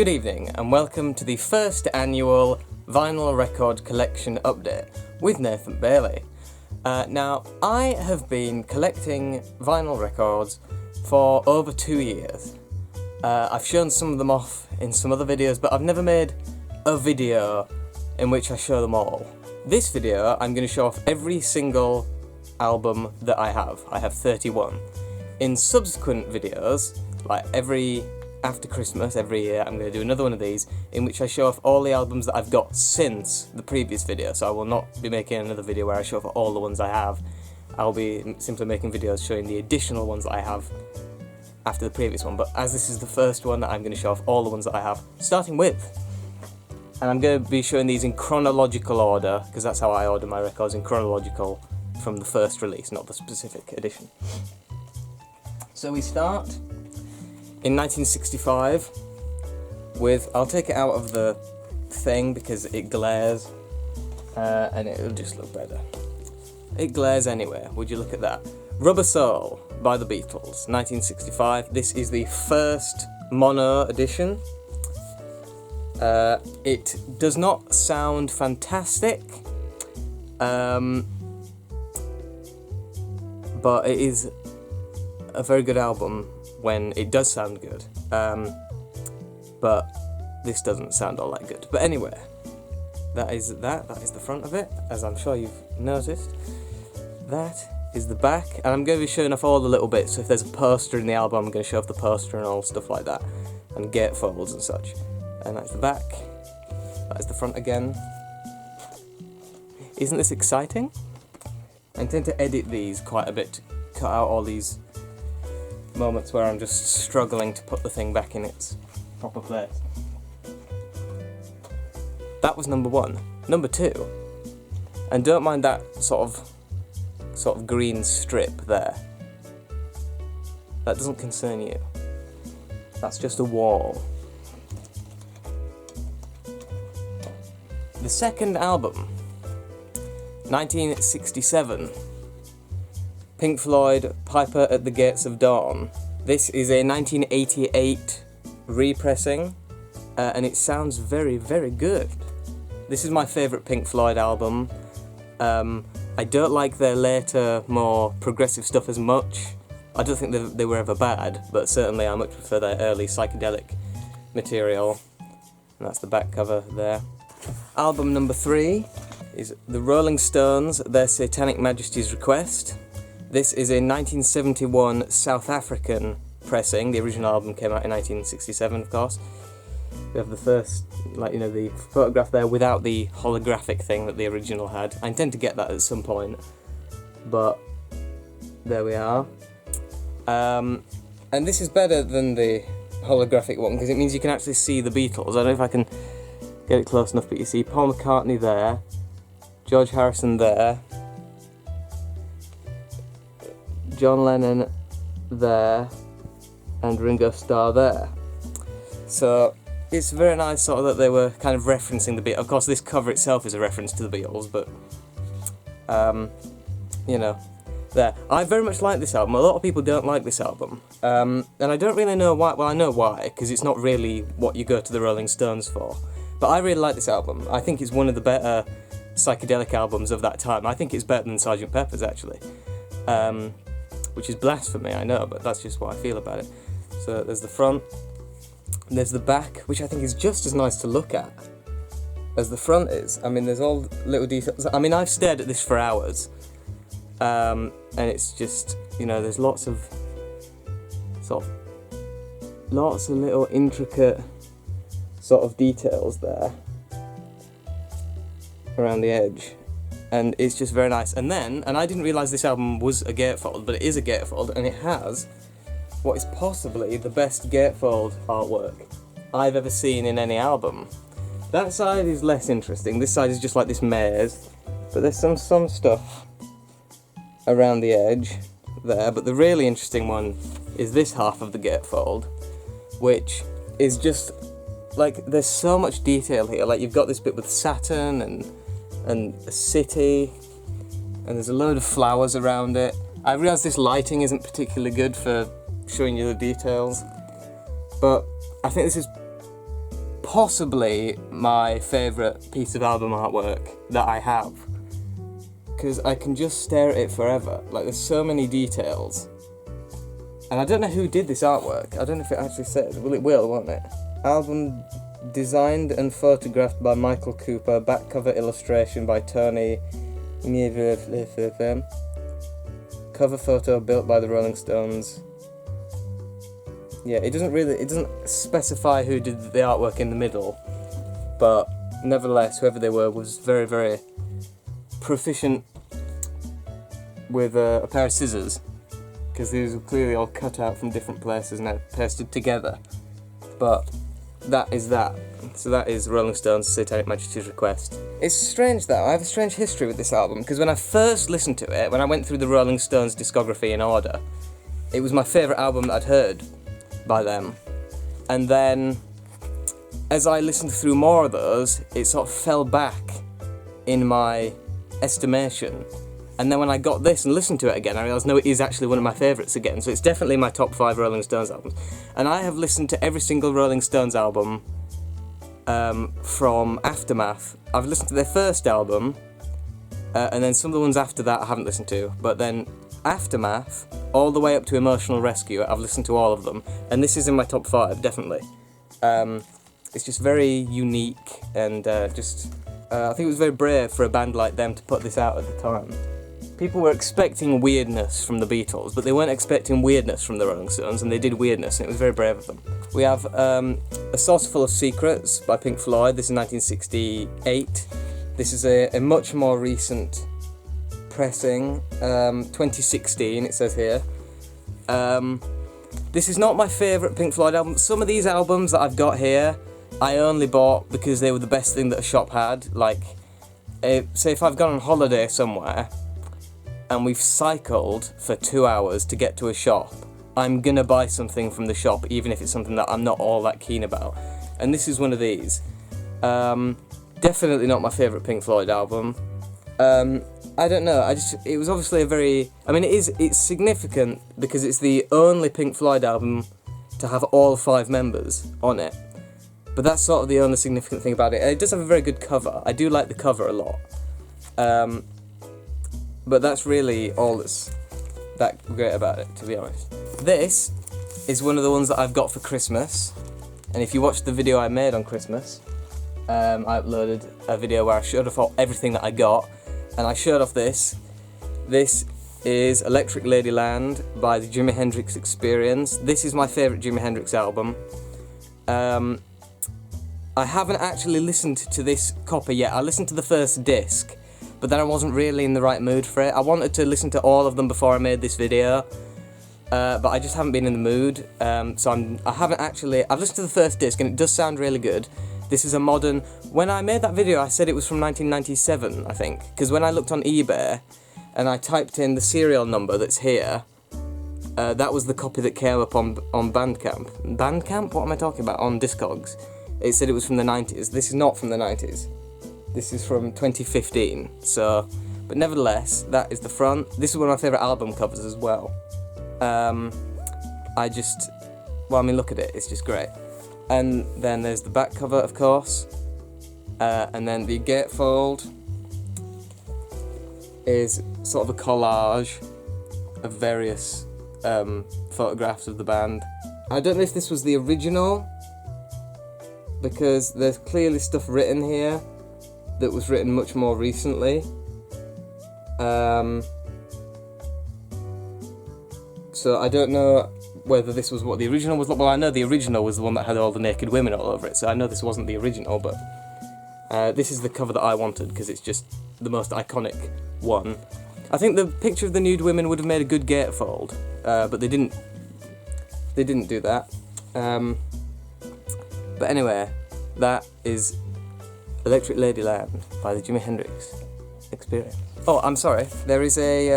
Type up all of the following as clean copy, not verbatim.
Good evening and welcome to the first annual vinyl record collection update with Nathan Bailey. Now, I have been collecting vinyl records for over 2 years. I've shown some of them off in some other videos, but I've never made a video in which I show them all. This video, I'm going to show off every single album that I have. I have 31. In subsequent videos, like after Christmas, every year, I'm going to do another one of these in which I show off all the albums that I've got since the previous video. So I will not be making another video where I show off all the ones I have. I'll be simply making videos showing the additional ones that I have after the previous one. But as this is the first one, I'm going to show off all the ones that I have, starting with. And I'm going to be showing these in chronological order, because that's how I order my records, in chronological from the first release, not the specific edition. So we start in 1965 with, I'll take it out of the thing because it glares and it'll just look better. It glares anywhere, would you look at that? Rubber Soul by the Beatles, 1965. This is the first mono edition. It does not sound fantastic, but it is a very good album when it does sound good, but this doesn't sound all that good. But anyway, that is the front of it, as I'm sure you've noticed. That is the back, and I'm going to be showing off all the little bits. So if there's a poster in the album, I'm going to show off the poster and all stuff like that, and gatefolds and such. And that's the back. That is the front again. Isn't this exciting? I intend to edit these quite a bit, to cut out all these moments where I'm just struggling to put the thing back in its proper place. That was number one. Number two, and don't mind that sort of green strip there. That doesn't concern you. That's just a wall. The second album, 1967. Pink Floyd, Piper at the Gates of Dawn. This is a 1988 repressing, and it sounds very, very good. This is my favourite Pink Floyd album. I don't like their later, more progressive stuff as much. I don't think they were ever bad, but certainly I much prefer their early psychedelic material. And that's the back cover there. Album number 3 is The Rolling Stones, Their Satanic Majesty's Request. This is a 1971 South African pressing. The original album came out in 1967, of course. We have the first, the photograph there without the holographic thing that the original had. I intend to get that at some point, but there we are. And this is better than the holographic one because it means you can actually see the Beatles. I don't know if I can get it close enough, but you see Paul McCartney there, George Harrison there, John Lennon there, and Ringo Starr there. So it's very nice sort of that they were kind of referencing the Beatles. Of course, this cover itself is a reference to the Beatles, but there. I very much like this album. A lot of people don't like this album, and I don't really know why. Well, I know why, because it's not really what you go to the Rolling Stones for. But I really like this album. I think it's one of the better psychedelic albums of that time. I think it's better than Sgt. Pepper's, actually. Which is blasphemy, I know, but that's just what I feel about it. So there's the front, and there's the back, which I think is just as nice to look at as the front is. I mean, there's all little details. I mean, I've stared at this for hours, and it's just, there's lots of little intricate sort of details there around the edge. And it's just very nice. And I didn't realise this album was a gatefold, but it is a gatefold, and it has what is possibly the best gatefold artwork I've ever seen in any album. That side is less interesting. This side is just like this maze, but there's some stuff around the edge there. But the really interesting one is this half of the gatefold, which is just like, there's so much detail here. Like, you've got this bit with Saturn and a city, and there's a load of flowers around it. I realise this lighting isn't particularly good for showing you the details, but I think this is possibly my favourite piece of album artwork that I have. Because I can just stare at it forever. Like, there's so many details. And I don't know who did this artwork. I don't know if it actually says. Well, it will, won't it? Album designed and photographed by Michael Cooper. Back cover illustration by Tony. Cover photo built by the Rolling Stones. Yeah, it doesn't specify who did the artwork in the middle, but nevertheless, whoever they were was very, very proficient with a pair of scissors, because these were clearly all cut out from different places and pasted together. But that is that. So that is Rolling Stones' Satanic Majesty's Request. It's strange though, I have a strange history with this album, because when I first listened to it, when I went through the Rolling Stones discography in order, it was my favourite album that I'd heard by them. And then, as I listened through more of those, it sort of fell back in my estimation. And then when I got this and listened to it again, I realised, no, it is actually one of my favourites again. So it's definitely my top 5 Rolling Stones albums. And I have listened to every single Rolling Stones album from Aftermath. I've listened to their first album, and then some of the ones after that I haven't listened to. But then Aftermath, all the way up to Emotional Rescue, I've listened to all of them. And this is in my top 5, definitely. It's just very unique, and I think it was very brave for a band like them to put this out at the time. People were expecting weirdness from the Beatles, but they weren't expecting weirdness from the Rolling Stones, and they did weirdness, and it was very brave of them. We have A Saucer Full of Secrets by Pink Floyd. This is 1968. This is a much more recent pressing, 2016 it says here. This is not my favourite Pink Floyd album. Some of these albums that I've got here, I only bought because they were the best thing that a shop had. Like, say if I've gone on holiday somewhere, and we've cycled for 2 hours to get to a shop, I'm gonna buy something from the shop, even if it's something that I'm not all that keen about. And this is one of these. Definitely not my favourite Pink Floyd album. I don't know, it was obviously it's significant because it's the only Pink Floyd album to have all 5 members on it. But that's sort of the only significant thing about it. It does have a very good cover. I do like the cover a lot. But that's really all that's that great about it, to be honest. This is one of the ones that I've got for Christmas. And if you watched the video I made on Christmas, I uploaded a video where I showed off everything that I got. And I showed off this. This is Electric Ladyland by the Jimi Hendrix Experience. This is my favourite Jimi Hendrix album. I haven't actually listened to this copy yet. I listened to the first disc, but then I wasn't really in the right mood for it. I wanted to listen to all of them before I made this video, but I just haven't been in the mood. I've listened to the first disc and it does sound really good. This is a modern... When I made that video, I said it was from 1997, I think, because when I looked on eBay and I typed in the serial number that's here, that was the copy that came up on Bandcamp. Bandcamp? What am I talking about? On Discogs. It said it was from the 90s. This is not from the 90s. This is from 2015, so... But nevertheless, that is the front. This is one of my favourite album covers as well. Look at it, it's just great. And then there's the back cover, of course. And then the gatefold is sort of a collage of various photographs of the band. I don't know if this was the original, because there's clearly stuff written here that was written much more recently. So I don't know whether this was what the original was like. Well, I know the original was the one that had all the naked women all over it, so I know this wasn't the original, but this is the cover that I wanted because it's just the most iconic one. I think the picture of the nude women would have made a good gatefold, but they didn't do that. But anyway, that is Electric Ladyland by the Jimi Hendrix Experience. Oh, I'm sorry, there is a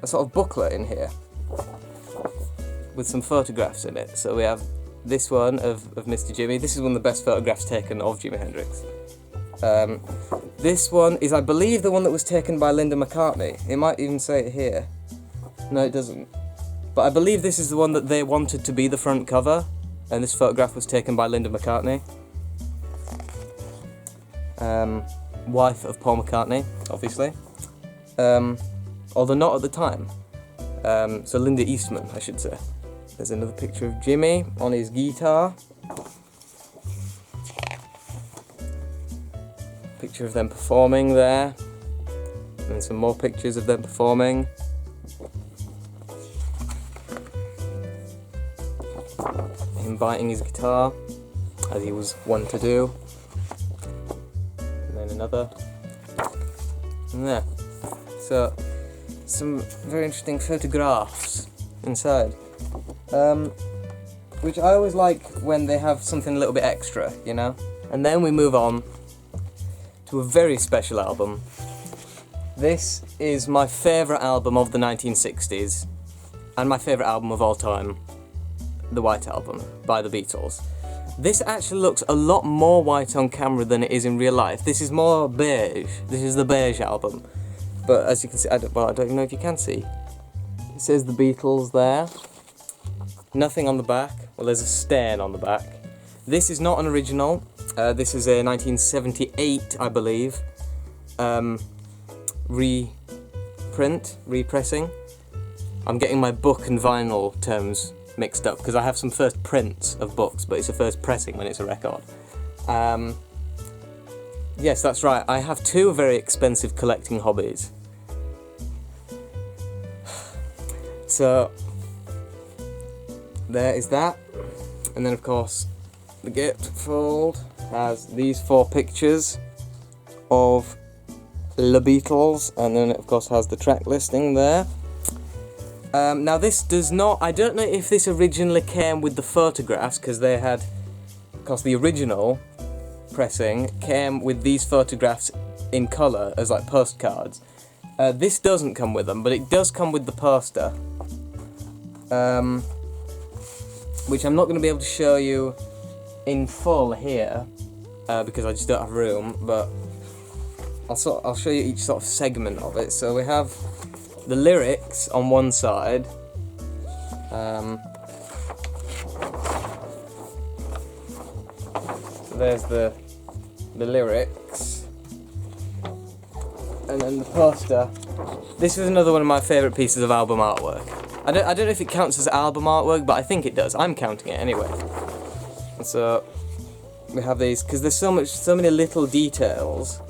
sort of booklet in here with some photographs in it. So we have this one of Mr. Jimmy. This is one of the best photographs taken of Jimi Hendrix. This one is, I believe, the one that was taken by Linda McCartney. It might even say it here. No, it doesn't. But I believe this is the one that they wanted to be the front cover, and this photograph was taken by Linda McCartney. wife of Paul McCartney, obviously, although not at the time. So Linda Eastman, I should say. There's another picture of Jimmy on his guitar. Picture of them performing there. And then some more pictures of them performing. Him biting his guitar, as he was wont to do. And then another. And there. So, some very interesting photographs inside. Which I always like when they have something a little bit extra, you know? And then we move on to a very special album. This is my favourite album of the 1960s, and my favourite album of all time, the White Album by the Beatles. This actually looks a lot more white on camera than it is in real life. This is more beige. This is the beige album. But as you can see, I don't even know if you can see. It says the Beatles there. Nothing on the back. Well, there's a stain on the back. This is not an original. This is a 1978, I believe, repressing. I'm getting my book and vinyl terms mixed up because I have some first prints of books, but it's a first pressing when it's a record. Yes, that's right. I have two very expensive collecting hobbies. So, there is that. And then, of course, the gatefold has these 4 pictures of the Beatles, and then it of course has the track listing there. Now this does not, I don't know if this originally came with the photographs, because they had, of course the original pressing came with these photographs in colour as like postcards. This doesn't come with them, but it does come with the poster, which I'm not going to be able to show you in full here, because I just don't have room, but I'll show you each sort of segment of it. So we have the lyrics on one side. So there's the lyrics, and then the poster. This is another one of my favourite pieces of album artwork. I don't know if it counts as album artwork, but I think it does. I'm counting it anyway. And so we have these, because there's so many little details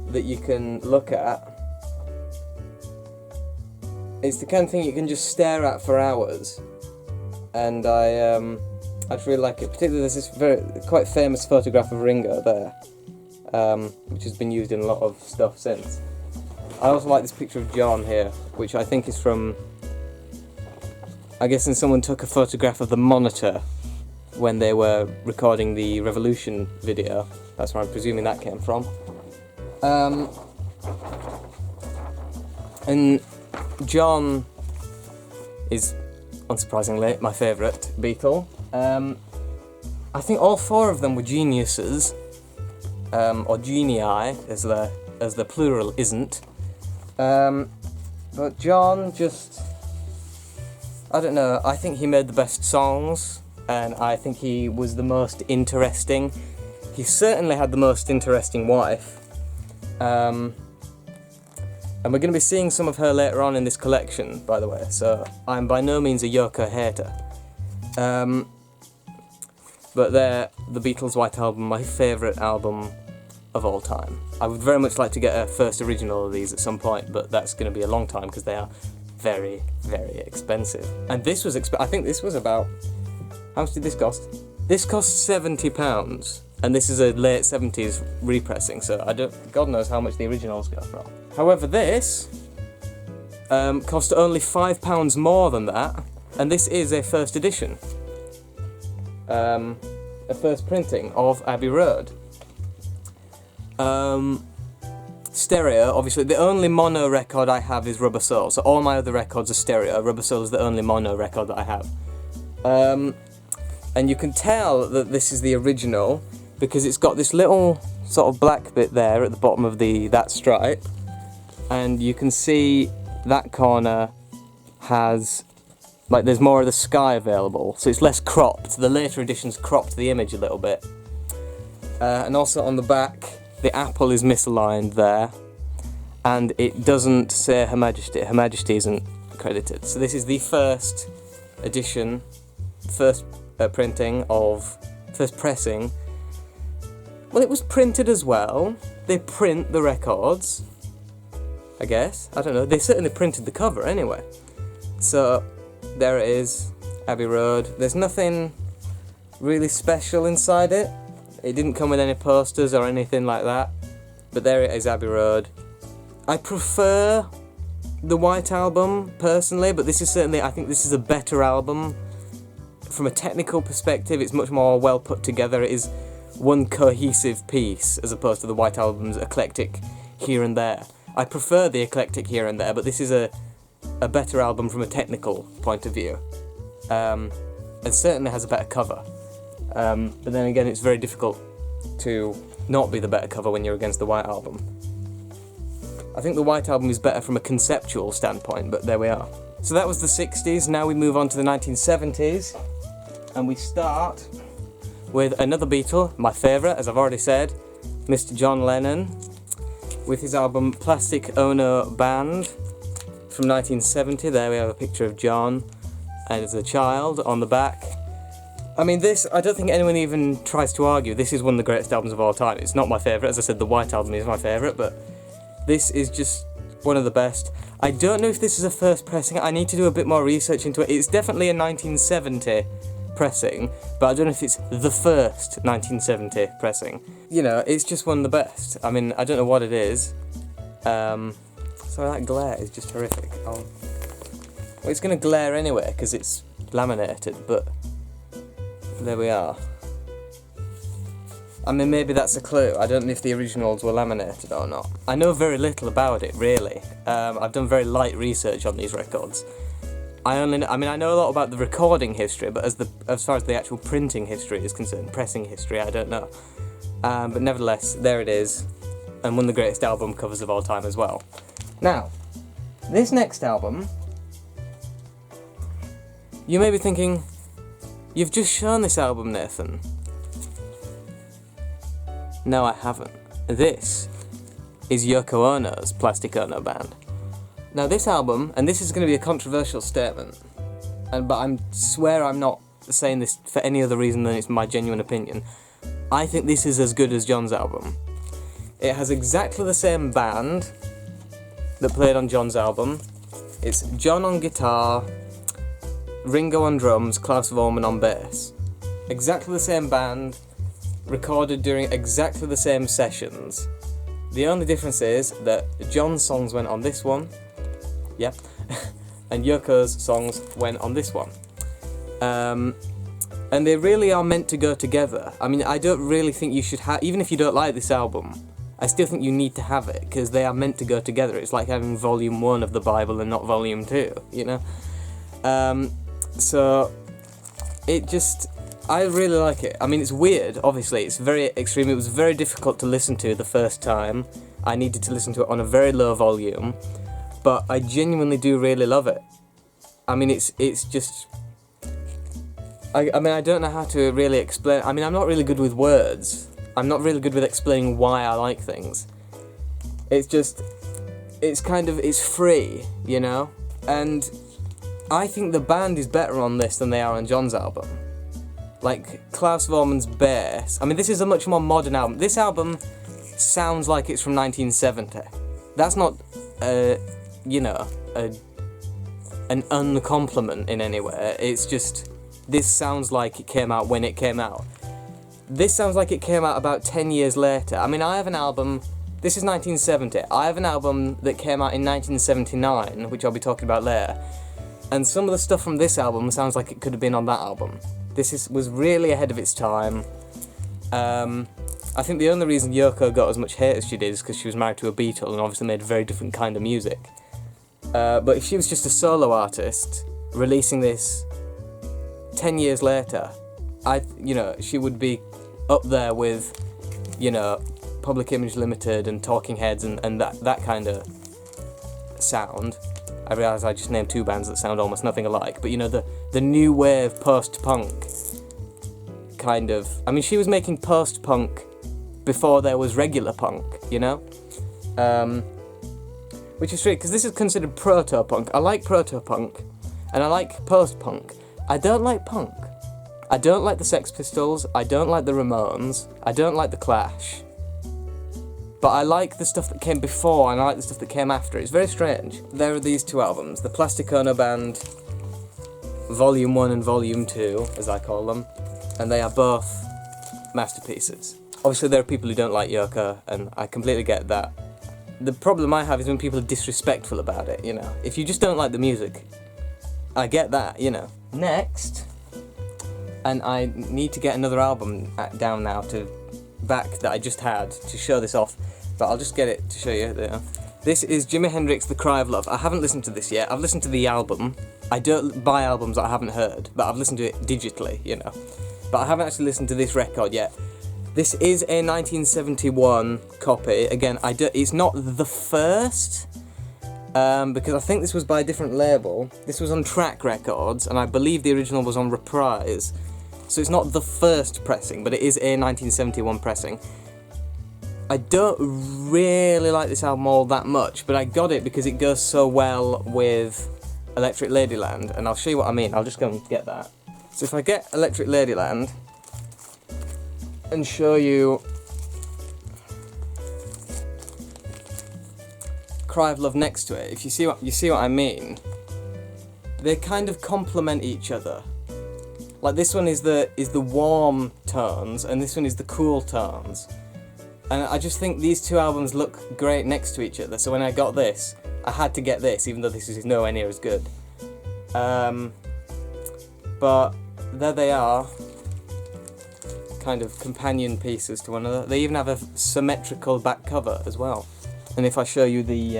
that you can look at. It's the kind of thing you can just stare at for hours, and I'd really like it. Particularly there's this quite famous photograph of Ringo there, which has been used in a lot of stuff since. I also like this picture of John here, which I think is from, I guess, when someone took a photograph of the Monitor when they were recording the Revolution video. That's where I'm presuming that came from. And John is, unsurprisingly, my favourite Beatle. I think all 4 of them were geniuses, or genii, as the plural isn't. But John just, I don't know, I think he made the best songs, and I think he was the most interesting. He certainly had the most interesting wife. And we're going to be seeing some of her later on in this collection, by the way, so I'm by no means a Yoko hater. But they're the Beatles' White Album, my favourite album of all time. I would very much like to get a first original of these at some point, but that's going to be a long time because they are very, very expensive. And this was I think this was about, how much did this cost? This cost £70. And this is a late 70s repressing, so God knows how much the originals go for. However, this cost only £5 more than that, and this is a first edition. A first printing of Abbey Road. Stereo, obviously, the only mono record I have is Rubber Soul, so all my other records are stereo. Rubber Soul is the only mono record that I have. And you can tell that this is the original, because it's got this little sort of black bit there at the bottom of that stripe, and you can see that corner has, like, there's more of the sky available, so it's less cropped. The later editions cropped the image a little bit. And also on the back, the apple is misaligned there, and it doesn't say Her Majesty. Her Majesty isn't credited. So this is the first edition, first pressing. Well, it was printed as well. They print the records, I guess. I don't know. They certainly printed the cover anyway. So there it is, Abbey Road. There's nothing really special inside it. It didn't come with any posters or anything like that. But there it is, Abbey Road. I prefer the White Album personally, but this is certainly, I think this is a better album. From a technical perspective, it's much more well put together. It is one cohesive piece as opposed to the White Album's eclectic here and there. I prefer the eclectic here and there, but this is a better album from a technical point of view. And certainly has a better cover. But then again, it's very difficult to not be the better cover when you're against the White Album. I think the White Album is better from a conceptual standpoint, but there we are. So that was the 60s, now we move on to the 1970s, and we start with another Beatle, my favourite, as I've already said, Mr. John Lennon, with his album Plastic Ono Band from 1970. There we have a picture of John as a child on the back. I mean, this, I don't think anyone even tries to argue, this is one of the greatest albums of all time. It's not my favourite, as I said, the White Album is my favourite, but this is just one of the best. I don't know if this is a first pressing, I need to do a bit more research into it. It's definitely a 1970 pressing, but I don't know if it's the first 1970 pressing. You know, it's just one of the best. I mean, I don't know what it is. So that glare is just horrific. Well, it's going to glare anyway, because it's laminated, but there we are. I mean, maybe that's a clue. I don't know if the originals were laminated or not. I know very little about it, really. I've done very light research on these records. I know a lot about the recording history, but as far as the actual printing history is concerned, pressing history, I don't know. But nevertheless, there it is, and one of the greatest album covers of all time as well. Now, this next album, you may be thinking, you've just shown this album, Nathan. No, I haven't. This is Yoko Ono's Plastic Ono Band. Now this album, and this is going to be a controversial statement, but I swear I'm not saying this for any other reason than it's my genuine opinion. I think this is as good as John's album. It has exactly the same band that played on John's album. It's John on guitar, Ringo on drums, Klaus Voormann on bass. Exactly the same band, recorded during exactly the same sessions. The only difference is that John's songs went on this one, yeah, and Yoko's songs went on this one. And they really are meant to go together. I mean, I don't really think you should have, even if you don't like this album, I still think you need to have it, because they are meant to go together. It's like having volume 1 of the Bible and not volume 2, you know? So, it just, I really like it. I mean, it's weird, obviously, it's very extreme. It was very difficult to listen to the first time. I needed to listen to it on a very low volume, but I genuinely do really love it. I mean, it's just, I mean, I don't know how to really explain. I mean, I'm not really good with words. I'm not really good with explaining why I like things. It's just, it's free, you know? And I think the band is better on this than they are on John's album. Like, Klaus Voormann's bass. I mean, this is a much more modern album. This album sounds like it's from 1970. That's not, you know, an uncompliment in any way. It's just, this sounds like it came out when it came out. This sounds like it came out about 10 years later. I mean, I have an album, this is 1970. I have an album that came out in 1979, which I'll be talking about later. And some of the stuff from this album sounds like it could have been on that album. This was really ahead of its time. I think the only reason Yoko got as much hate as she did is because she was married to a Beatle and obviously made a very different kind of music. But if she was just a solo artist, releasing this 10 years later, you know, she would be up there with, you know, Public Image Limited and Talking Heads and that kind of sound. I realise I just named two bands that sound almost nothing alike, but you know, the new wave post-punk kind of, I mean, she was making post-punk before there was regular punk, you know? Which is strange, because this is considered proto-punk. I like proto-punk, and I like post-punk. I don't like punk. I don't like the Sex Pistols, I don't like the Ramones, I don't like the Clash. But I like the stuff that came before, and I like the stuff that came after. It's very strange. There are these two albums, the Plastic Ono Band Volume 1 and Volume 2, as I call them, and they are both masterpieces. Obviously there are people who don't like Yoko, and I completely get that. The problem I have is when people are disrespectful about it, you know. If you just don't like the music, I get that, you know. Next, and I need to get another album down now back that I just had to show this off, but I'll just get it to show you there. This is Jimi Hendrix, The Cry of Love. I haven't listened to this yet. I've listened to the album. I don't buy albums that I haven't heard, but I've listened to it digitally, you know. But I haven't actually listened to this record yet. This is a 1971 copy. Again, it's not the first, because I think this was by a different label. This was on Track Records, and I believe the original was on Reprise. So it's not the first pressing, but it is a 1971 pressing. I don't really like this album all that much, but I got it because it goes so well with Electric Ladyland, and I'll show you what I mean. I'll just go and get that. So if I get Electric Ladyland and show you Cry of Love next to it, if you see what I mean, they kind of complement each other. Like this one is the warm tones, and this one is the cool tones. And I just think these two albums look great next to each other, so when I got this, I had to get this, even though this is nowhere near as good. But there they are, kind of companion pieces to one another. They even have a symmetrical back cover as well. And if I show you the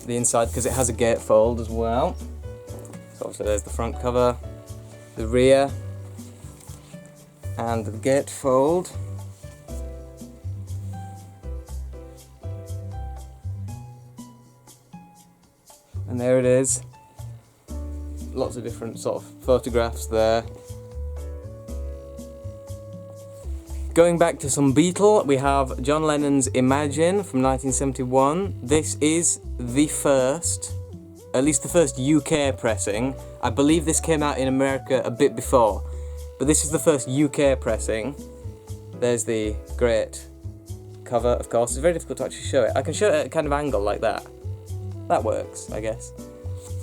inside, because it has a gatefold as well. So obviously there's the front cover, the rear, and the gatefold. And there it is. Lots of different sort of photographs there. Going back to some Beatle, we have John Lennon's Imagine from 1971. This is the first, at least the first UK pressing. I believe this came out in America a bit before, but this is the first UK pressing. There's the great cover, of course. It's very difficult to actually show it. I can show it at a kind of angle like that. That works, I guess.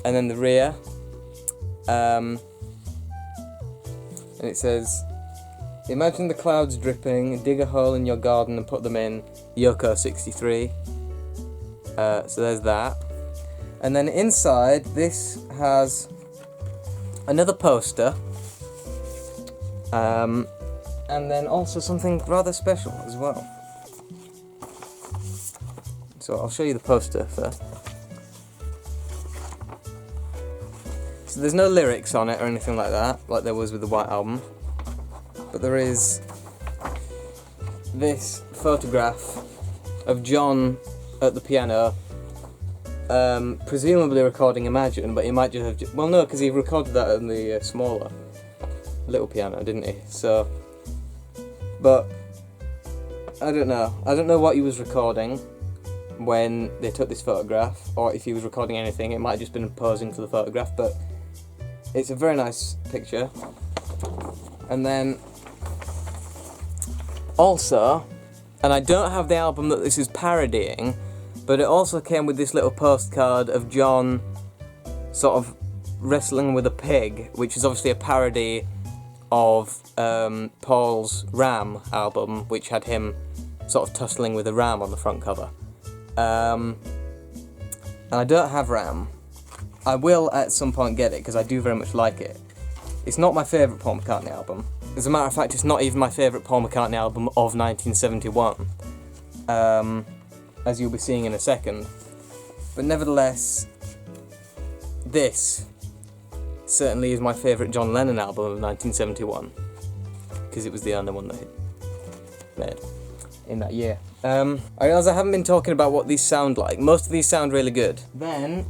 And then the rear. And it says, imagine the clouds dripping, dig a hole in your garden and put them in, Yoko 63. So there's that. And then inside, this has another poster. And then also something rather special as well. So I'll show you the poster first. So there's no lyrics on it or anything like that, like there was with the White Album. But there is this photograph of John at the piano, presumably recording Imagine, but he might just have... well, no, because he recorded that on the smaller little piano, didn't he? So... but... I don't know. I don't know what he was recording when they took this photograph, or if he was recording anything. It might have just been posing for the photograph, but it's a very nice picture. And then also, and I don't have the album that this is parodying, but it also came with this little postcard of John sort of wrestling with a pig, which is obviously a parody of Paul's Ram album, which had him sort of tussling with a ram on the front cover. And I don't have Ram. I will at some point get it, because I do very much like it. It's not my favourite Paul McCartney album. As a matter of fact, it's not even my favourite Paul McCartney album of 1971. As you'll be seeing in a second. But nevertheless, this certainly is my favourite John Lennon album of 1971. Because it was the only one that he made in that year. I realise I haven't been talking about what these sound like. Most of these sound really good. Then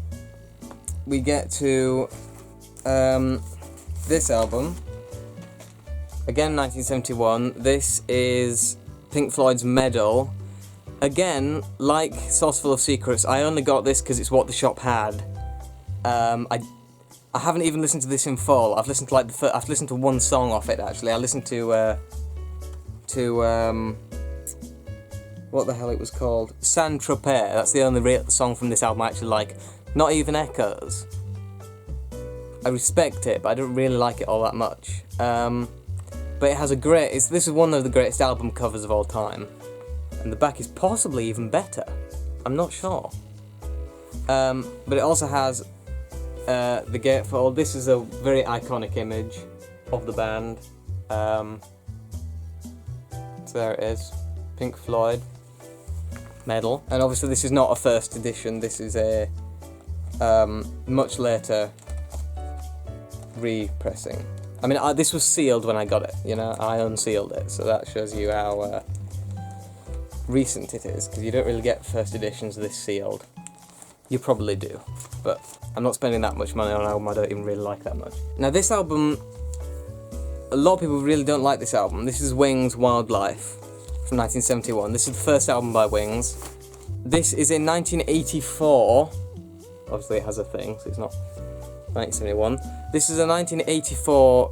we get to this album, Again, 1971. This is Pink Floyd's Medal. Again, like Sauce Full of Secrets, I only got this because it's what the shop had. I haven't even listened to this in full. I've listened to I've listened to one song off it actually. I listened to what the hell it was called? Saint Tropez. That's the only song from this album I actually like. Not even Echoes. I respect it, but I don't really like it all that much. But it has this is one of the greatest album covers of all time. And the back is possibly even better. I'm not sure. But it also has the gatefold. This is a very iconic image of the band. So there it is. Pink Floyd Medal. And obviously this is not a first edition. This is a much later repressing. I mean, this was sealed when I got it, you know, I unsealed it, so that shows you how recent it is, because you don't really get first editions this sealed. You probably do, but I'm not spending that much money on an album I don't even really like that much. Now this album, a lot of people really don't like this album. This is Wings' Wildlife from 1971. This is the first album by Wings. This is in 1984. Obviously it has a thing, so it's not 1971. This is a 1984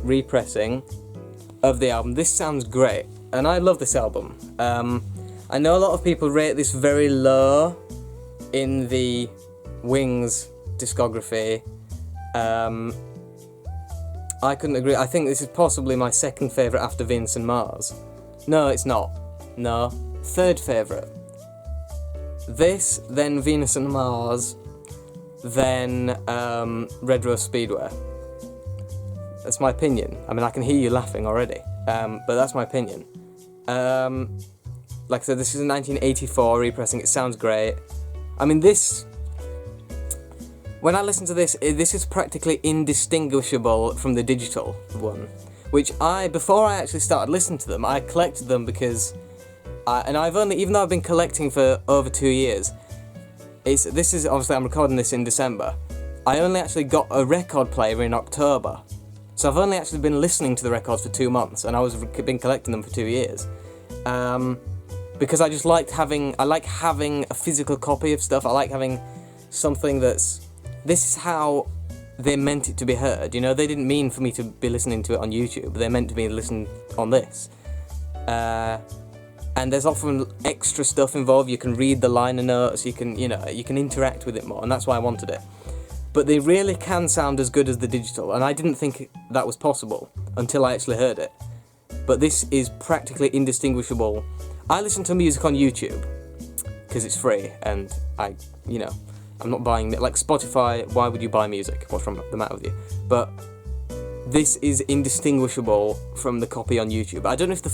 repressing of the album. This sounds great, and I love this album. I know a lot of people rate this very low in the Wings discography. I couldn't agree. I think this is possibly my second favourite after Venus and Mars. No, it's not. No. Third favourite. This, then Venus and Mars, then Red Rose Speedway. That's my opinion. I mean, I can hear you laughing already, but that's my opinion. Like I said, this is a 1984 repressing. It sounds great. I mean, when I listen to this, this is practically indistinguishable from the digital one, which before I actually started listening to them, I collected them because, even though I've been collecting for over 2 years, this is, obviously I'm recording this in December, I only actually got a record player in October. So I've only actually been listening to the records for 2 months, and I've been collecting them for 2 years. Because I just like having a physical copy of stuff. I like having something this is how they meant it to be heard, you know? They didn't mean for me to be listening to it on YouTube, they meant to be listening on this. And there's often extra stuff involved. You can read the liner notes, you can interact with it more, and that's why I wanted it. But they really can sound as good as the digital, and I didn't think that was possible until I actually heard it. But this is practically indistinguishable. I listen to music on YouTube because it's free, and I'm not buying it. Like Spotify, why would you buy music? What's the matter with you? But this is indistinguishable from the copy on YouTube. I don't know if the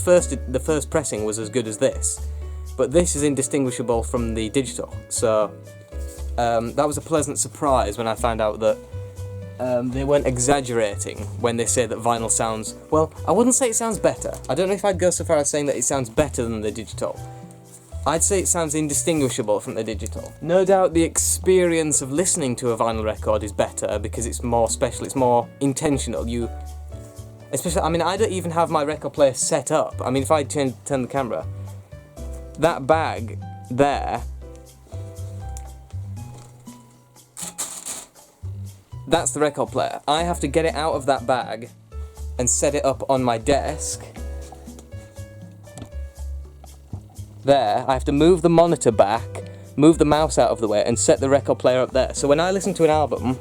first pressing was as good as this, but this is indistinguishable from the digital. So that was a pleasant surprise when I found out that they weren't exaggerating when they say that vinyl sounds, well, I wouldn't say it sounds better. I don't know if I'd go so far as saying that it sounds better than the digital. I'd say it sounds indistinguishable from the digital. No doubt the experience of listening to a vinyl record is better because it's more special, it's more intentional. I mean, I don't even have my record player set up. I mean, if I turn the camera, that bag there, that's the record player. I have to get it out of that bag and set it up on my desk. There, I have to move the monitor back, move the mouse out of the way, and set the record player up there. So when I listen to an album,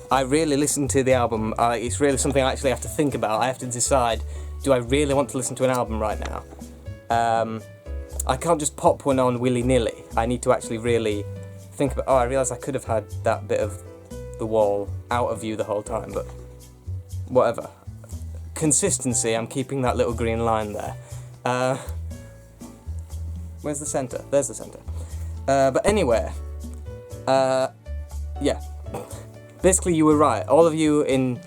I really listen to the album. It's really something I actually have to think about. I have to decide, do I really want to listen to an album right now? I can't just pop one on willy-nilly. I need to actually really think about, I realise I could have had that bit of the wall out of view the whole time, but whatever. Consistency, I'm keeping that little green line there. Where's the centre? There's the centre. But anyway, yeah. Basically, you were right. All of you in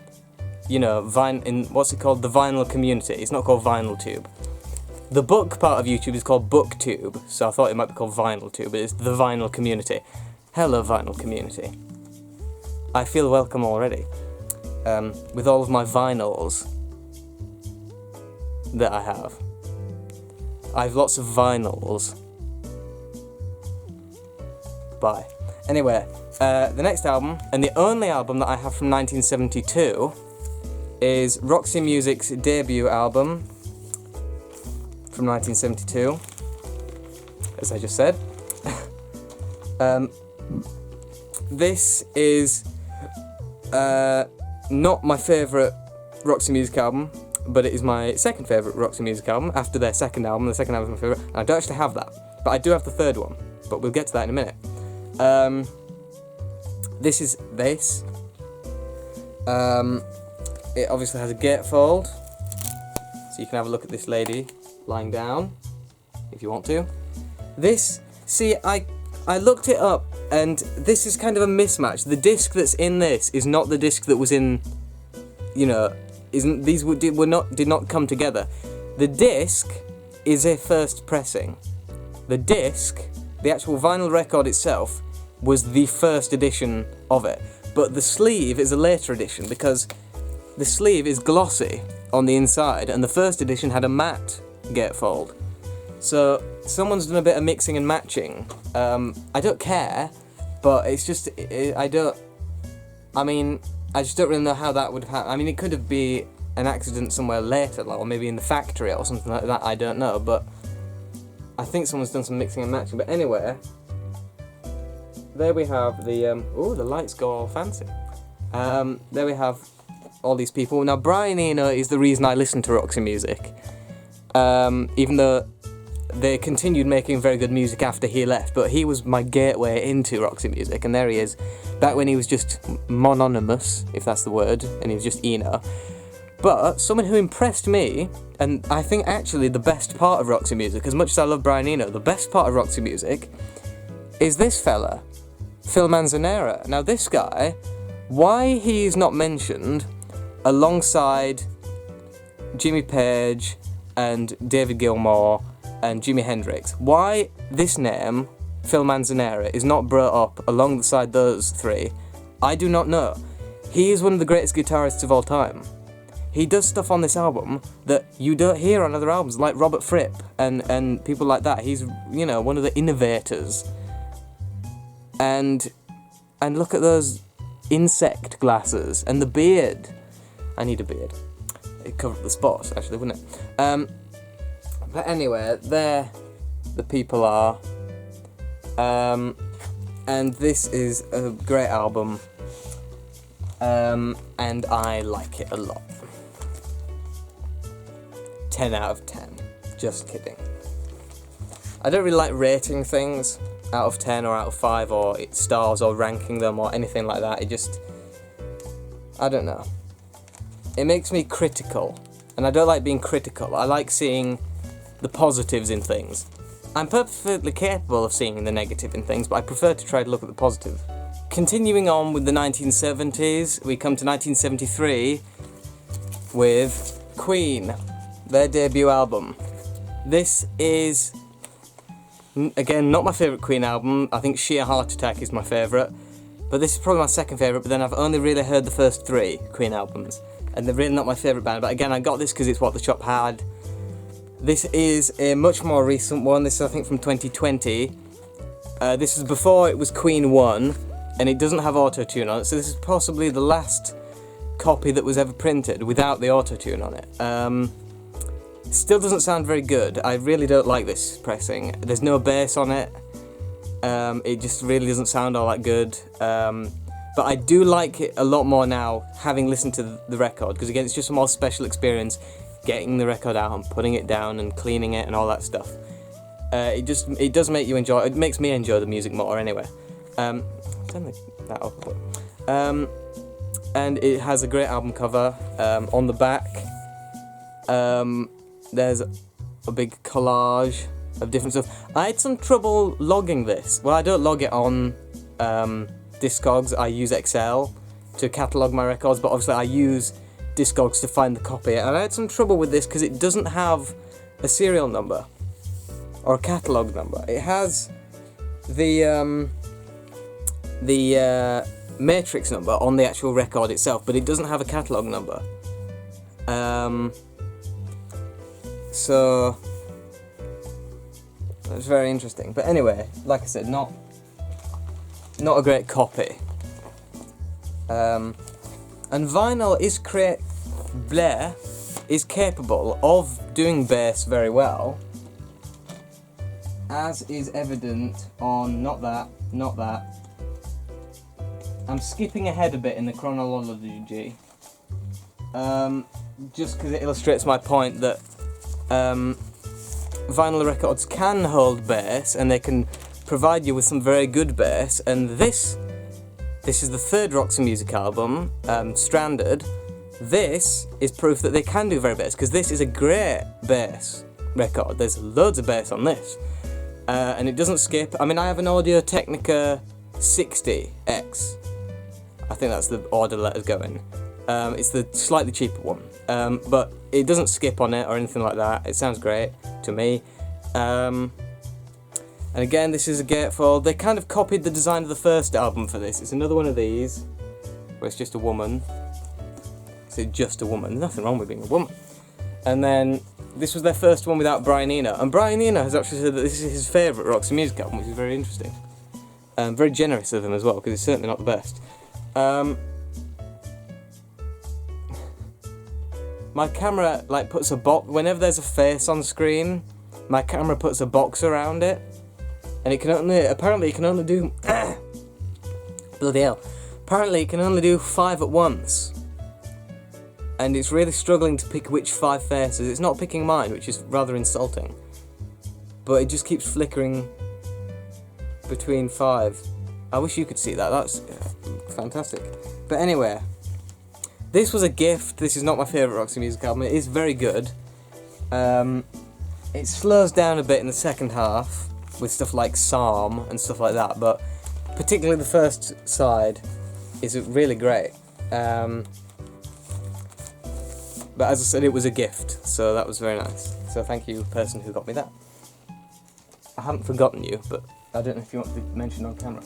what's it called? The vinyl community. It's not called Vinyl Tube. The book part of YouTube is called BookTube, so I thought it might be called Vinyl Tube, but it's the vinyl community. Hello, vinyl community. I feel welcome already. with all of my vinyls that I have. I have lots of vinyls. Bye. Anyway, the next album, and the only album that I have from 1972, is Roxy Music's debut album from 1972, as I just said. This is not my favourite Roxy Music album, but it is my second favourite Roxy Music album after their second album. The second album is my favourite, and I don't actually have that, but I do have the third one, but we'll get to that in a minute. This is this. It obviously has a gatefold, so you can have a look at this lady lying down, if you want to. This, see, I looked it up, and this is kind of a mismatch. The disc that's in this is not the disc that was in, you know, did not come together. The disc is a first pressing. The disc, the actual vinyl record itself, was the first edition of it, but the sleeve is a later edition because the sleeve is glossy on the inside, and the first edition had a matte gatefold. So someone's done a bit of mixing and matching. I don't care, but it's just I just don't really know how that would have happened. I mean, it could have been an accident somewhere later, or maybe in the factory or something like that. I don't know, but I think someone's done some mixing and matching. But anyway, there we have the the lights go all fancy. There we have all these people. Now, Brian Eno is the reason I listen to Roxy Music, even though they continued making very good music after he left, but he was my gateway into Roxy Music, and there he is, back when he was just mononymous, if that's the word, and he was just Eno. But someone who impressed me, and I think actually the best part of Roxy Music, as much as I love Brian Eno, the best part of Roxy Music is this fella, Phil Manzanera. Now this guy, why he's not mentioned alongside Jimmy Page and David Gilmour and Jimi Hendrix, why this name, Phil Manzanera, is not brought up alongside those three, I do not know. He is one of the greatest guitarists of all time. He does stuff on this album that you don't hear on other albums, like Robert Fripp and people like that. He's, you know, one of the innovators. And look at those insect glasses and the beard. I need a beard. It'd cover up the spots, actually, wouldn't it? But anyway, there the people are. And this is a great album. And I like it a lot. 10 out of 10. Just kidding. I don't really like rating things out of 10 or out of 5 or stars or ranking them or anything like that. It just, I don't know. It makes me critical, and I don't like being critical. I like seeing the positives in things. I'm perfectly capable of seeing the negative in things, but I prefer to try to look at the positive. Continuing on with the 1970s, we come to 1973 with Queen, their debut album. This is, again, not my favourite Queen album. I think Sheer Heart Attack is my favourite, but this is probably my second favourite, but then I've only really heard the first 3 Queen albums, and they're really not my favourite band, but again, I got this because it's what the shop had. This is a much more recent one. This is, I think, from 2020. This is before it was Queen 1, and it doesn't have auto-tune on it, so this is possibly the last copy that was ever printed without the auto-tune on it. Still doesn't sound very good. I really don't like this pressing. There's no bass on it. It just really doesn't sound all that good. But I do like it a lot more now, having listened to the record, because again, it's just a more special experience getting the record out and putting it down and cleaning it and all that stuff. It does make you enjoy. It makes me enjoy the music more anyway. Turn that off. And it has a great album cover. On the back, there's a big collage of different stuff. I had some trouble logging this. Well, I don't log it on Discogs. I use Excel to catalogue my records, but obviously I use Discogs to find the copy. And I had some trouble with this because it doesn't have a serial number or a catalogue number. It has the matrix number on the actual record itself, but it doesn't have a catalogue number. So that's very interesting. But anyway, like I said, not a great copy. And vinyl is capable of doing bass very well, as is evident on not that. I'm skipping ahead a bit in the chronology, just because it illustrates my point that vinyl records can hold bass and they can provide you with some very good bass, and this is the third Roxy Music album, Stranded. This is proof that they can do very bass, because this is a great bass record. There's loads of bass on this, and it doesn't skip. I mean, I have an Audio-Technica 60X. I think that's the order letters going. It's the slightly cheaper one, but it doesn't skip on it or anything like that. It sounds great to me. And again, this is a gatefold. They kind of copied the design of the first album for this. It's another one of these, where it's just a woman. It's just a woman. There's nothing wrong with being a woman. And then this was their first one without Brian Eno. And Brian Eno has actually said that this is his favourite Roxy Music album, which is very interesting. Very generous of him as well, because it's certainly not the best. My camera puts a box, whenever there's a face on screen, my camera puts a box around it, and apparently it can only do, bloody hell, apparently it can only do 5 at once, and it's really struggling to pick which 5 faces. It's not picking mine, which is rather insulting, but it just keeps flickering between 5. I wish you could see that. That's fantastic. But anyway, this was a gift. This is not my favourite Roxy Music album. It is very good. It slows down a bit in the second half with stuff like Psalm and stuff like that, but particularly the first side is really great. But as I said, it was a gift, so that was very nice. So thank you, person who got me that. I haven't forgotten you, but I don't know if you want to mention on camera.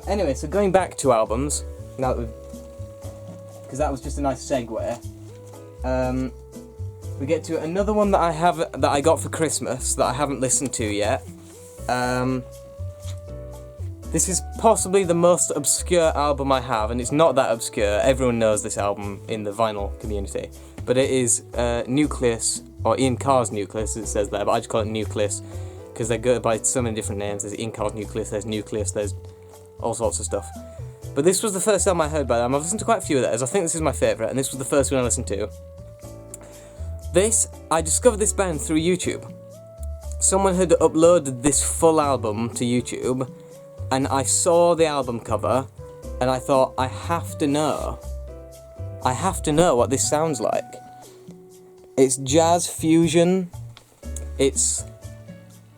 Anyway, so going back to albums, now that because that was just a nice segue. We get to another one that I got for Christmas that I haven't listened to yet. This is possibly the most obscure album I have, and it's not that obscure. Everyone knows this album in the vinyl community, but it is Nucleus, or Ian Carr's Nucleus, as it says there, but I just call it Nucleus because they go by so many different names. There's Ian Carr's Nucleus, there's all sorts of stuff. But this was the first album I heard by them. I've listened to quite a few of theirs. I think this is my favourite, and this was the first one I listened to. I discovered this band through YouTube. Someone had uploaded this full album to YouTube, and I saw the album cover, and I thought, I have to know what this sounds like. It's jazz fusion, it's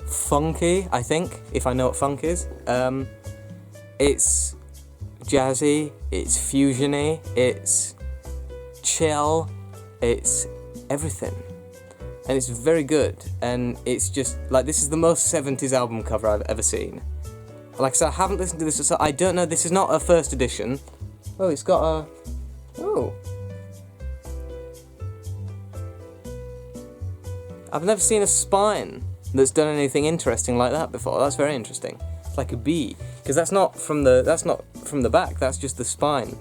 funky, I think, if I know what funk is. It's jazzy, it's fusiony, it's chill, it's everything. And it's very good, and it's just, this is the most 70s album cover I've ever seen. Like I said, I haven't listened to this, so I don't know, this is not a first edition. Oh, it's got a... Oh. I've never seen a spine that's done anything interesting like that before. That's very interesting. It's like a bee, because that's not from the back, that's just the spine.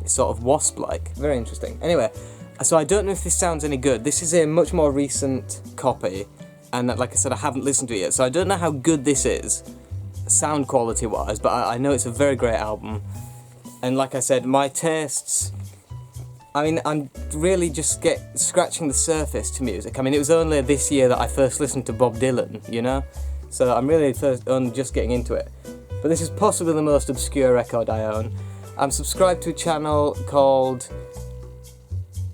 It's sort of wasp-like. Very interesting. Anyway, so I don't know if this sounds any good. This is a much more recent copy, and like I said, I haven't listened to it yet, so I don't know how good this is, sound quality wise, but I know it's a very great album. And like I said, my tastes, I mean, I'm really just scratching the surface to music. I mean, it was only this year that I first listened to Bob Dylan, you know? So I'm really only just getting into it. But this is possibly the most obscure record I own. I'm subscribed to a channel called...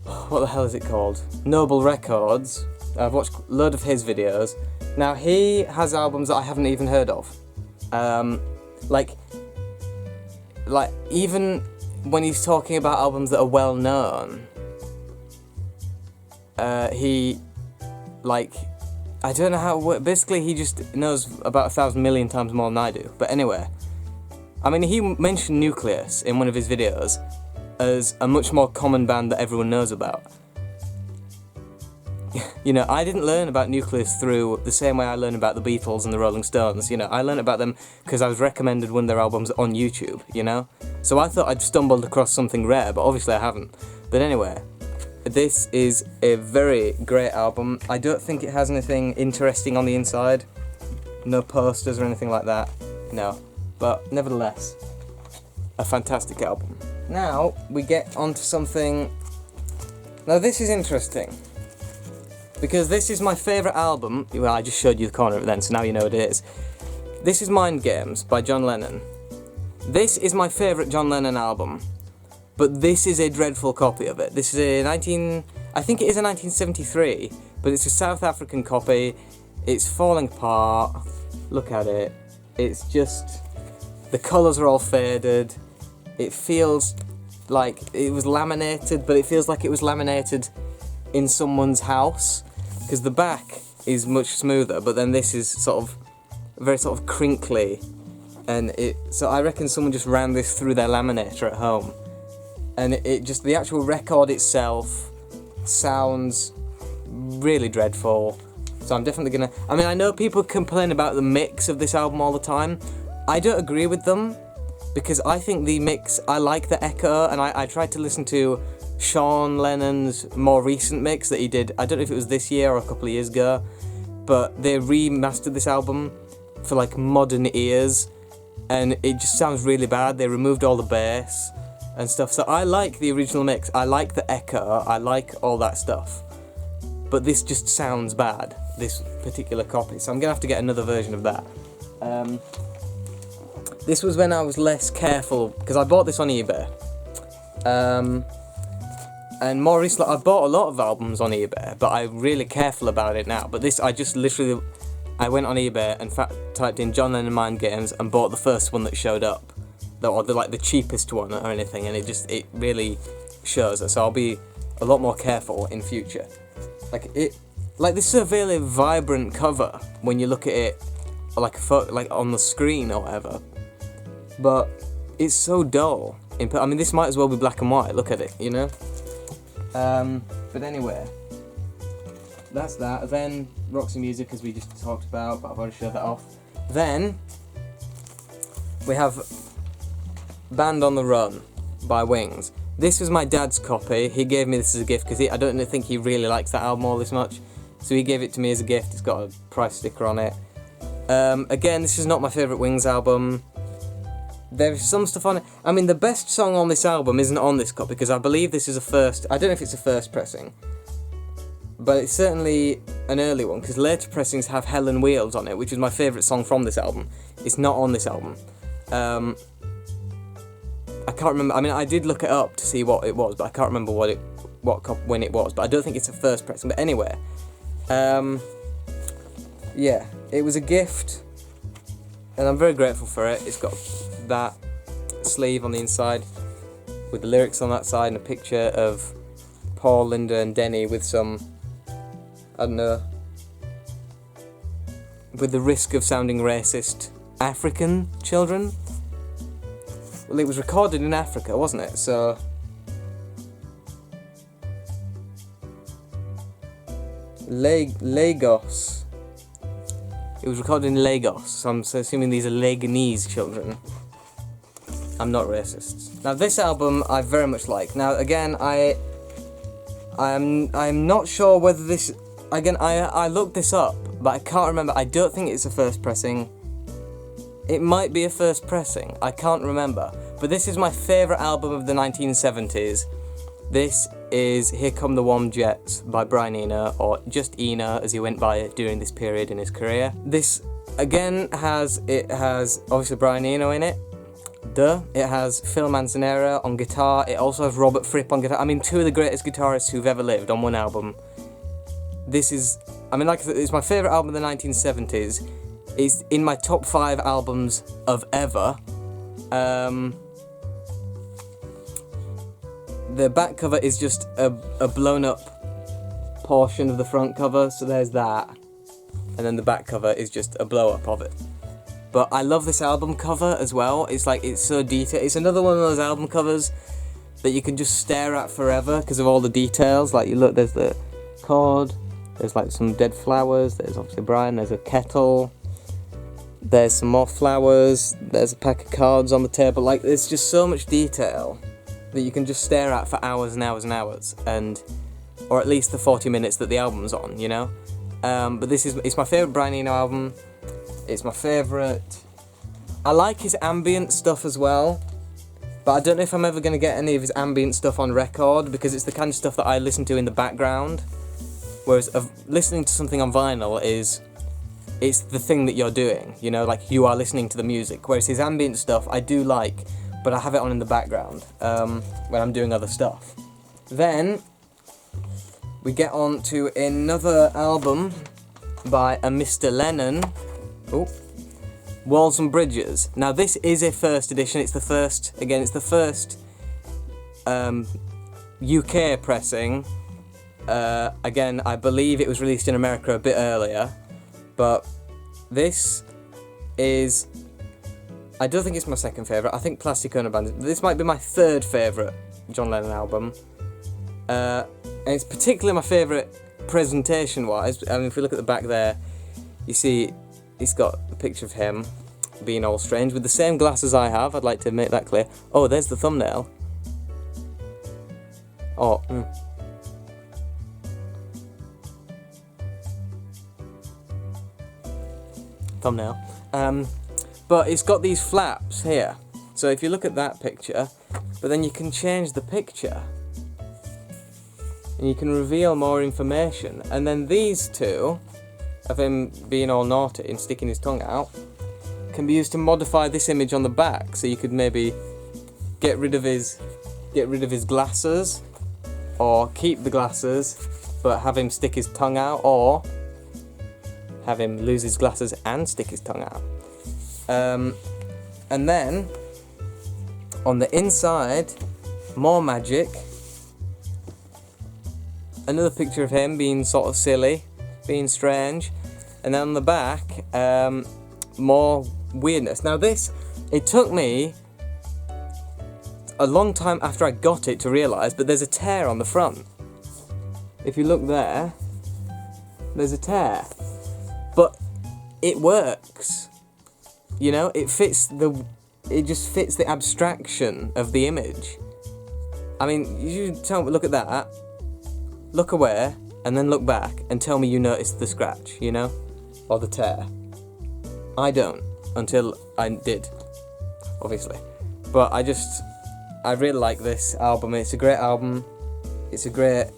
What the hell is it called? Noble Records. I've watched a load of his videos. Now, he has albums that I haven't even heard of. Even when he's talking about albums that are well known, I don't know how, basically he just knows about 1,000 million times more than I do. But anyway, I mean, he mentioned Nucleus in one of his videos as a much more common band that everyone knows about. You know, I didn't learn about Nucleus through the same way I learned about the Beatles and the Rolling Stones, you know. I learned about them because I was recommended one of their albums on YouTube, you know. So I thought I'd stumbled across something rare, but obviously I haven't. But anyway, this is a very great album. I don't think it has anything interesting on the inside. No posters or anything like that. No. But nevertheless, a fantastic album. Now, we get onto something... Now this is interesting. Because this is my favourite album. Well, I just showed you the corner of it then, so now you know what it is. This is Mind Games by John Lennon. This is my favourite John Lennon album. But this is a dreadful copy of it. This is a I think it is a 1973, but it's a South African copy. It's falling apart. Look at it. It's just... The colours are all faded. It feels like it was laminated, but it feels like it was laminated in someone's house. Because the back is much smoother, but then this is sort of very sort of crinkly. And so I reckon someone just ran this through their laminator at home. And it just, the actual record itself sounds really dreadful. So I'm definitely gonna, I mean, I know people complain about the mix of this album all the time. I don't agree with them, because I think the mix, I like the echo, and I tried to listen to Sean Lennon's more recent mix that he did, I don't know if it was this year or a couple of years ago, but they remastered this album for like modern ears, and it just sounds really bad. They removed all the bass and stuff, so I like the original mix, I like the echo, I like all that stuff, but this just sounds bad, this particular copy, so I'm gonna have to get another version of that. This was when I was less careful, because I bought this on eBay, and more recently, I've bought a lot of albums on eBay, but I'm really careful about it now. But this, I just literally, I went on eBay and typed in John Lennon Mind Games and bought the first one that showed up, or the cheapest one or anything, and it really shows it. So I'll be a lot more careful in future. Like this is a really vibrant cover when you look at it, like on the screen or whatever. But it's so dull. I mean, this might as well be black and white. Look at it, you know. But anyway, that's that. Then Roxy Music, as we just talked about, but I've already showed that off. Then we have Band on the Run by Wings. This was my dad's copy. He gave me this as a gift because I don't think he really likes that album all this much. So he gave it to me as a gift. It's got a price sticker on it. Again, this is not my favourite Wings album. There's some stuff on it. I mean, the best song on this album isn't on this copy because I believe this is a first. I don't know if it's a first pressing, but it's certainly an early one because later pressings have Hell and Wheels on it, which is my favourite song from this album. It's not on this album. I can't remember. I mean, I did look it up to see what it was, but I can't remember when it was. But I don't think it's a first pressing. But anyway, yeah, it was a gift, and I'm very grateful for it. It's got that sleeve on the inside with the lyrics on that side and a picture of Paul, Linda and Denny with some, I don't know, with the risk of sounding racist, African children. Well, it was recorded in Africa, wasn't it? So Lagos. It was recorded in Lagos, so I'm assuming these are Leganese children. I'm not racist. Now this album I very much like. Now again, I'm not sure whether this, again I looked this up, but I can't remember. I don't think it's a first pressing. It might be a first pressing, I can't remember. But this is my favourite album of the 1970s. This is Here Come the Warm Jets by Brian Eno, or just Eno as he went by during this period in his career. This again has obviously Brian Eno in it. It has Phil Manzanera on guitar. It also has Robert Fripp on guitar. I mean, two of the greatest guitarists who've ever lived on one album. This is, I mean, like I said, it's my favourite album of the 1970s. It's in my top 5 albums of ever. The back cover is just a blown up portion of the front cover, so there's that. And then the back cover is just a blow up of it. but I love this album cover as well. It's like, it's so detailed. It's another one of those album covers that you can just stare at forever because of all the details. Like, you look, there's the chord, there's like some dead flowers, there's obviously Brian, there's a kettle, there's some more flowers, there's a pack of cards on the table. Like, there's just so much detail that you can just stare at for hours and hours and hours, or at least the 40 minutes that the album's on, you know? But it's my favourite Brian Eno album. It's my favourite. I like his ambient stuff as well, but I don't know if I'm ever going to get any of his ambient stuff on record, because it's the kind of stuff that I listen to in the background, whereas listening to something on vinyl it's the thing that you're doing, you know, like you are listening to the music, whereas his ambient stuff I do like, but I have it on in the background when I'm doing other stuff. Then we get on to another album by a Mr. Lennon. Oh, Walls and Bridges. Now this is a first edition. It's the first UK pressing. Again, I believe it was released in America a bit earlier, but this is, I don't think it's my second favourite. I think Plastic Ono Band, this might be my third favourite John Lennon album. And it's particularly my favourite presentation-wise. I mean, if we look at the back there, you see it's got a picture of him being all strange with the same glasses I have. I'd like to make that clear. Oh, there's the thumbnail. Oh, thumbnail. But it's got these flaps here. So if you look at that picture, but then you can change the picture, and you can reveal more information. And then these two, of him being all naughty and sticking his tongue out, can be used to modify this image on the back. So you could maybe get rid of his glasses, or keep the glasses but have him stick his tongue out, or have him lose his glasses and stick his tongue out. And then on the inside, more magic. Another picture of him being sort of silly, being strange. And then on the back, more weirdness. Now this, it took me a long time after I got it to realise, but there's a tear on the front. If you look there, there's a tear. But it works. You know, it just fits the abstraction of the image. I mean, you tell me, look at that, look away, and then look back and tell me you noticed the scratch, you know? Or the tear. I don't, until I did, obviously. But I really like this album. It's a great album. It's a great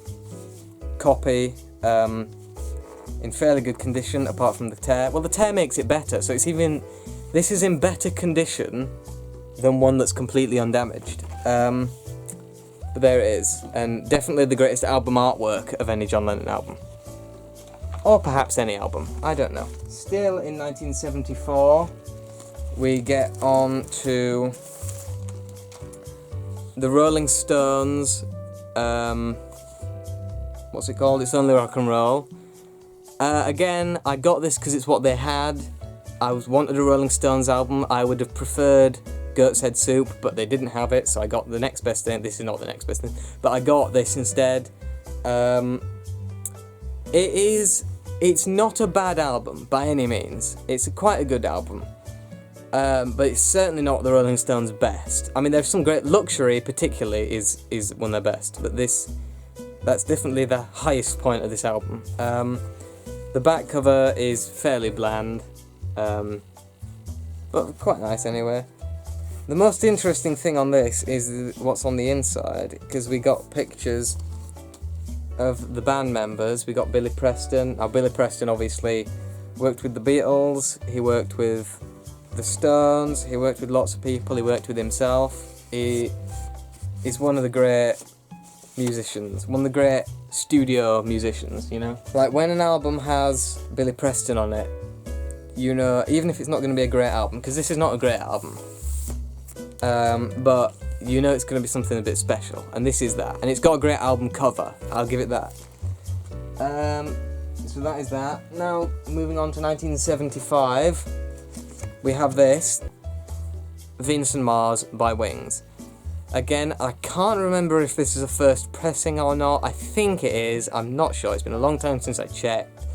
copy, in fairly good condition, apart from the tear. Well, the tear makes it better, so this is in better condition than one that's completely undamaged. But there it is, and definitely the greatest album artwork of any John Lennon album. Or perhaps any album, I don't know. Still in 1974, we get on to the Rolling Stones, what's it called? It's Only Rock and Roll. Again, I got this because it's what they had. I wanted a Rolling Stones album. I would have preferred Goat's Head Soup, but they didn't have it, so I got the next best thing. This is not the next best thing, but I got this instead. It's not a bad album by any means. It's quite a good album, but it's certainly not the Rolling Stones' best. I mean, there's some great. Luxury, particularly, is one of their best, but that's definitely the highest point of this album. The back cover is fairly bland, but quite nice anyway. The most interesting thing on this is what's on the inside, because we got pictures of the band members. We got Billy Preston. Now, Billy Preston obviously worked with the Beatles, he worked with the Stones, he worked with lots of people, he worked with himself. He is one of the great musicians, one of the great studio musicians, you know? Like, when an album has Billy Preston on it, you know, even if it's not going to be a great album, because this is not a great album, but you know it's going to be something a bit special, and this is that. And it's got a great album cover, I'll give it that. So that is that. Now, moving on to 1975, we have this, Venus and Mars by Wings. Again, I can't remember if this is a first pressing or not. I think it is. I'm not sure. It's been a long time since I checked.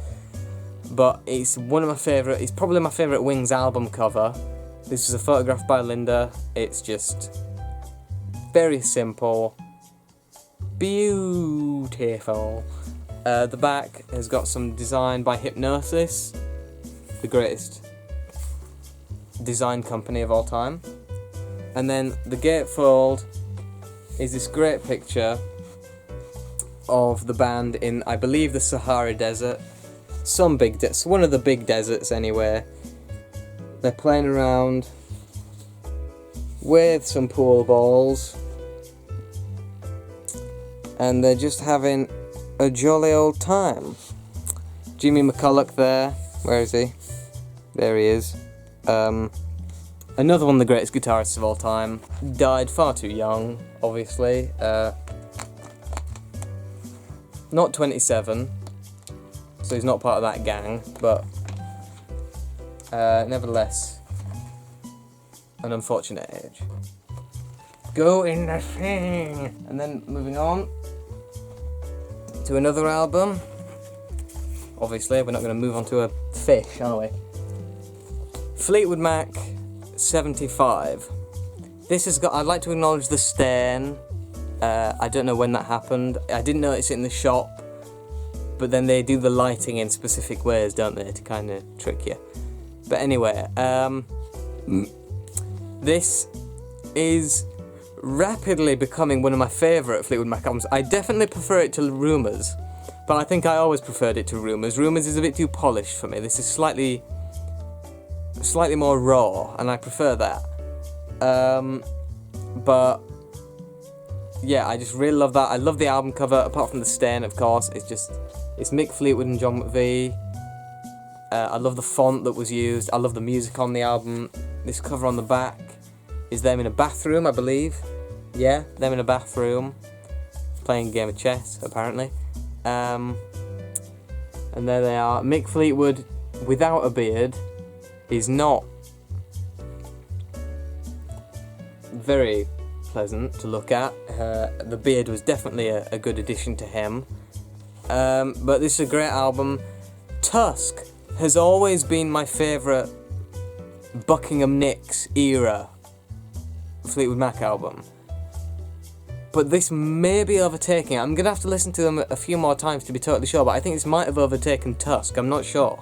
But it's one of my favourite, it's probably my favourite Wings album cover. This is a photograph by Linda. It's just very simple. Beautiful. The back has got some design by Hypnosis, the greatest design company of all time. And then the gatefold is this great picture of the band in, I believe, the Sahara Desert. One of the big deserts anyway. They're playing around with some pool balls. And they're just having a jolly old time. Jimmy McCulloch there. Where is he? There he is. Another one of the greatest guitarists of all time. Died far too young, obviously. Not 27, so he's not part of that gang, but nevertheless, an unfortunate age. Go in the thing! And then moving on to another album. Obviously, we're not going to move on to a fish, are we? Fleetwood Mac 75. This has got, I'd like to acknowledge the stain. I don't know when that happened. I didn't notice it in the shop, but then they do the lighting in specific ways, don't they, to kind of trick you. But anyway, this is rapidly becoming one of my favourite Fleetwood Mac albums. I definitely prefer it to Rumours, but I think I always preferred it to Rumours. Rumours is a bit too polished for me. This is slightly more raw, and I prefer that. But yeah, I just really love that. I love the album cover, apart from the stain, of course. It's Mick Fleetwood and John McVie. I love the font that was used. I love the music on the album. This cover on the back is them in a bathroom, I believe. Yeah, them in a bathroom playing a game of chess, apparently. And there they are. Mick Fleetwood without a beard is not very pleasant to look at. The beard was definitely a good addition to him. But this is a great album. Tusk has always been my favourite Buckingham Nicks era Fleetwood Mac album. But this may be overtaking it. I'm going to have to listen to them a few more times to be totally sure, but I think this might have overtaken Tusk. I'm not sure.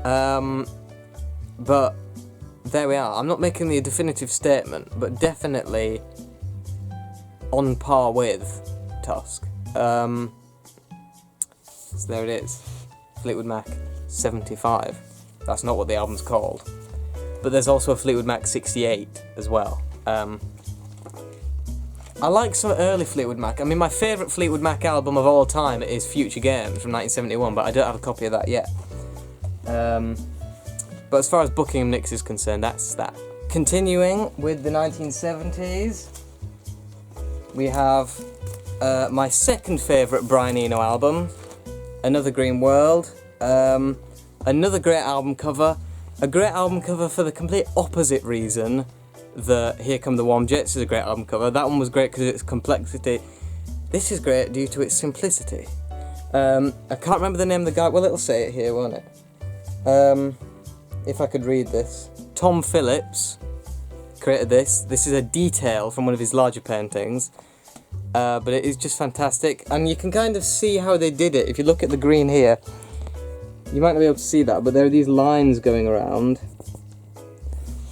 But there we are. I'm not making the definitive statement, but definitely on par with Tusk. So there it is. Fleetwood Mac 75. That's not what the album's called. But there's also a Fleetwood Mac 68 as well. I like some early Fleetwood Mac. I mean, my favourite Fleetwood Mac album of all time is Future Games from 1971, but I don't have a copy of that yet. But as far as Buckingham Nicks is concerned, that's that. Continuing with the 1970s, we have my second favourite Brian Eno album, Another Green World. Another great album cover. A great album cover for the complete opposite reason that Here Come the Warm Jets is a great album cover. That one was great because of its complexity. This is great due to its simplicity. I can't remember the name of the guy. Well, it'll say it here, won't it? If I could read this. Tom Phillips created this. This is a detail from one of his larger paintings. But it is just fantastic. And you can kind of see how they did it. If you look at the green here, you might not be able to see that, but there are these lines going around.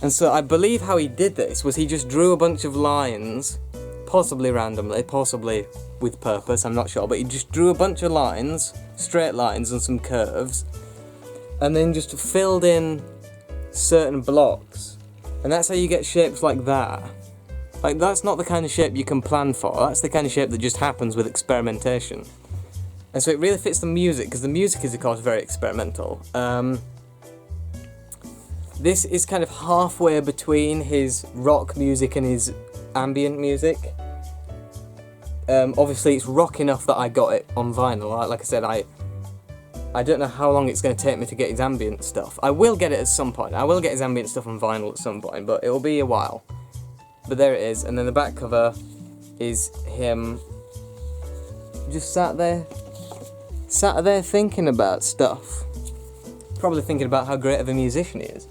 And so I believe how he did this was he just drew a bunch of lines, possibly randomly, possibly with purpose, I'm not sure, but he just drew a bunch of lines, straight lines and some curves, and then just filled in certain blocks. And that's how you get shapes like that. Like, that's not the kind of shape you can plan for, that's the kind of shape that just happens with experimentation. And so it really fits the music, because the music is, of course, very experimental. This is kind of halfway between his rock music and his ambient music. Obviously, it's rock enough that I got it on vinyl. Like I said, I don't know how long it's going to take me to get his ambient stuff. I will get it at some point. I will get his ambient stuff on vinyl at some point, but it will be a while. But there it is, and then the back cover is him just sat there thinking about stuff. Probably thinking about how great of a musician he is.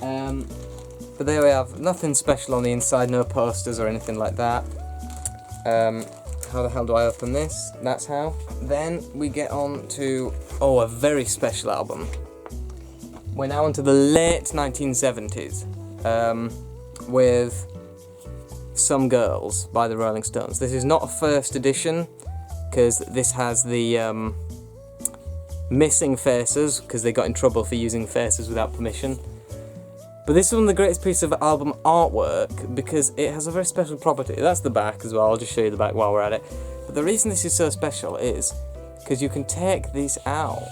But there we have, nothing special on the inside, no posters or anything like that. How the hell do I open this? That's how. Then we get on to, a very special album. We're now into the late 1970s, with Some Girls by the Rolling Stones. This is not a first edition, because this has the missing faces, because they got in trouble for using faces without permission. But this is one of the greatest pieces of album artwork, because it has a very special property. That's the back as well, I'll just show you the back while we're at it. But the reason this is so special is because you can take this out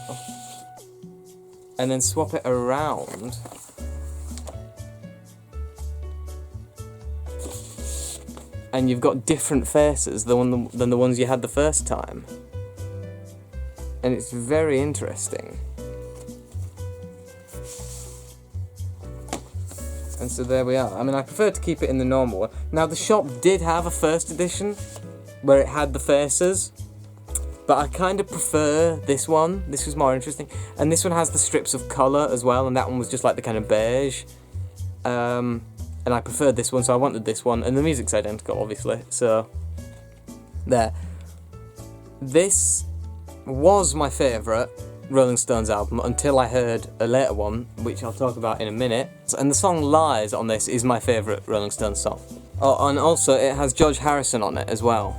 and then swap it around and you've got different faces than the ones you had the first time. And it's very interesting. And so there we are. I mean, I prefer to keep it in the normal one. Now, the shop did have a first edition where it had the faces, but I kind of prefer this one. This was more interesting. And this one has the strips of colour as well, and that one was just like the kind of beige. And I preferred this one, so I wanted this one. And the music's identical, obviously, so there. This was my favourite Rolling Stones album until I heard a later one, which I'll talk about in a minute. And the song Lies on this is my favourite Rolling Stones song. Oh, and also it has George Harrison on it as well.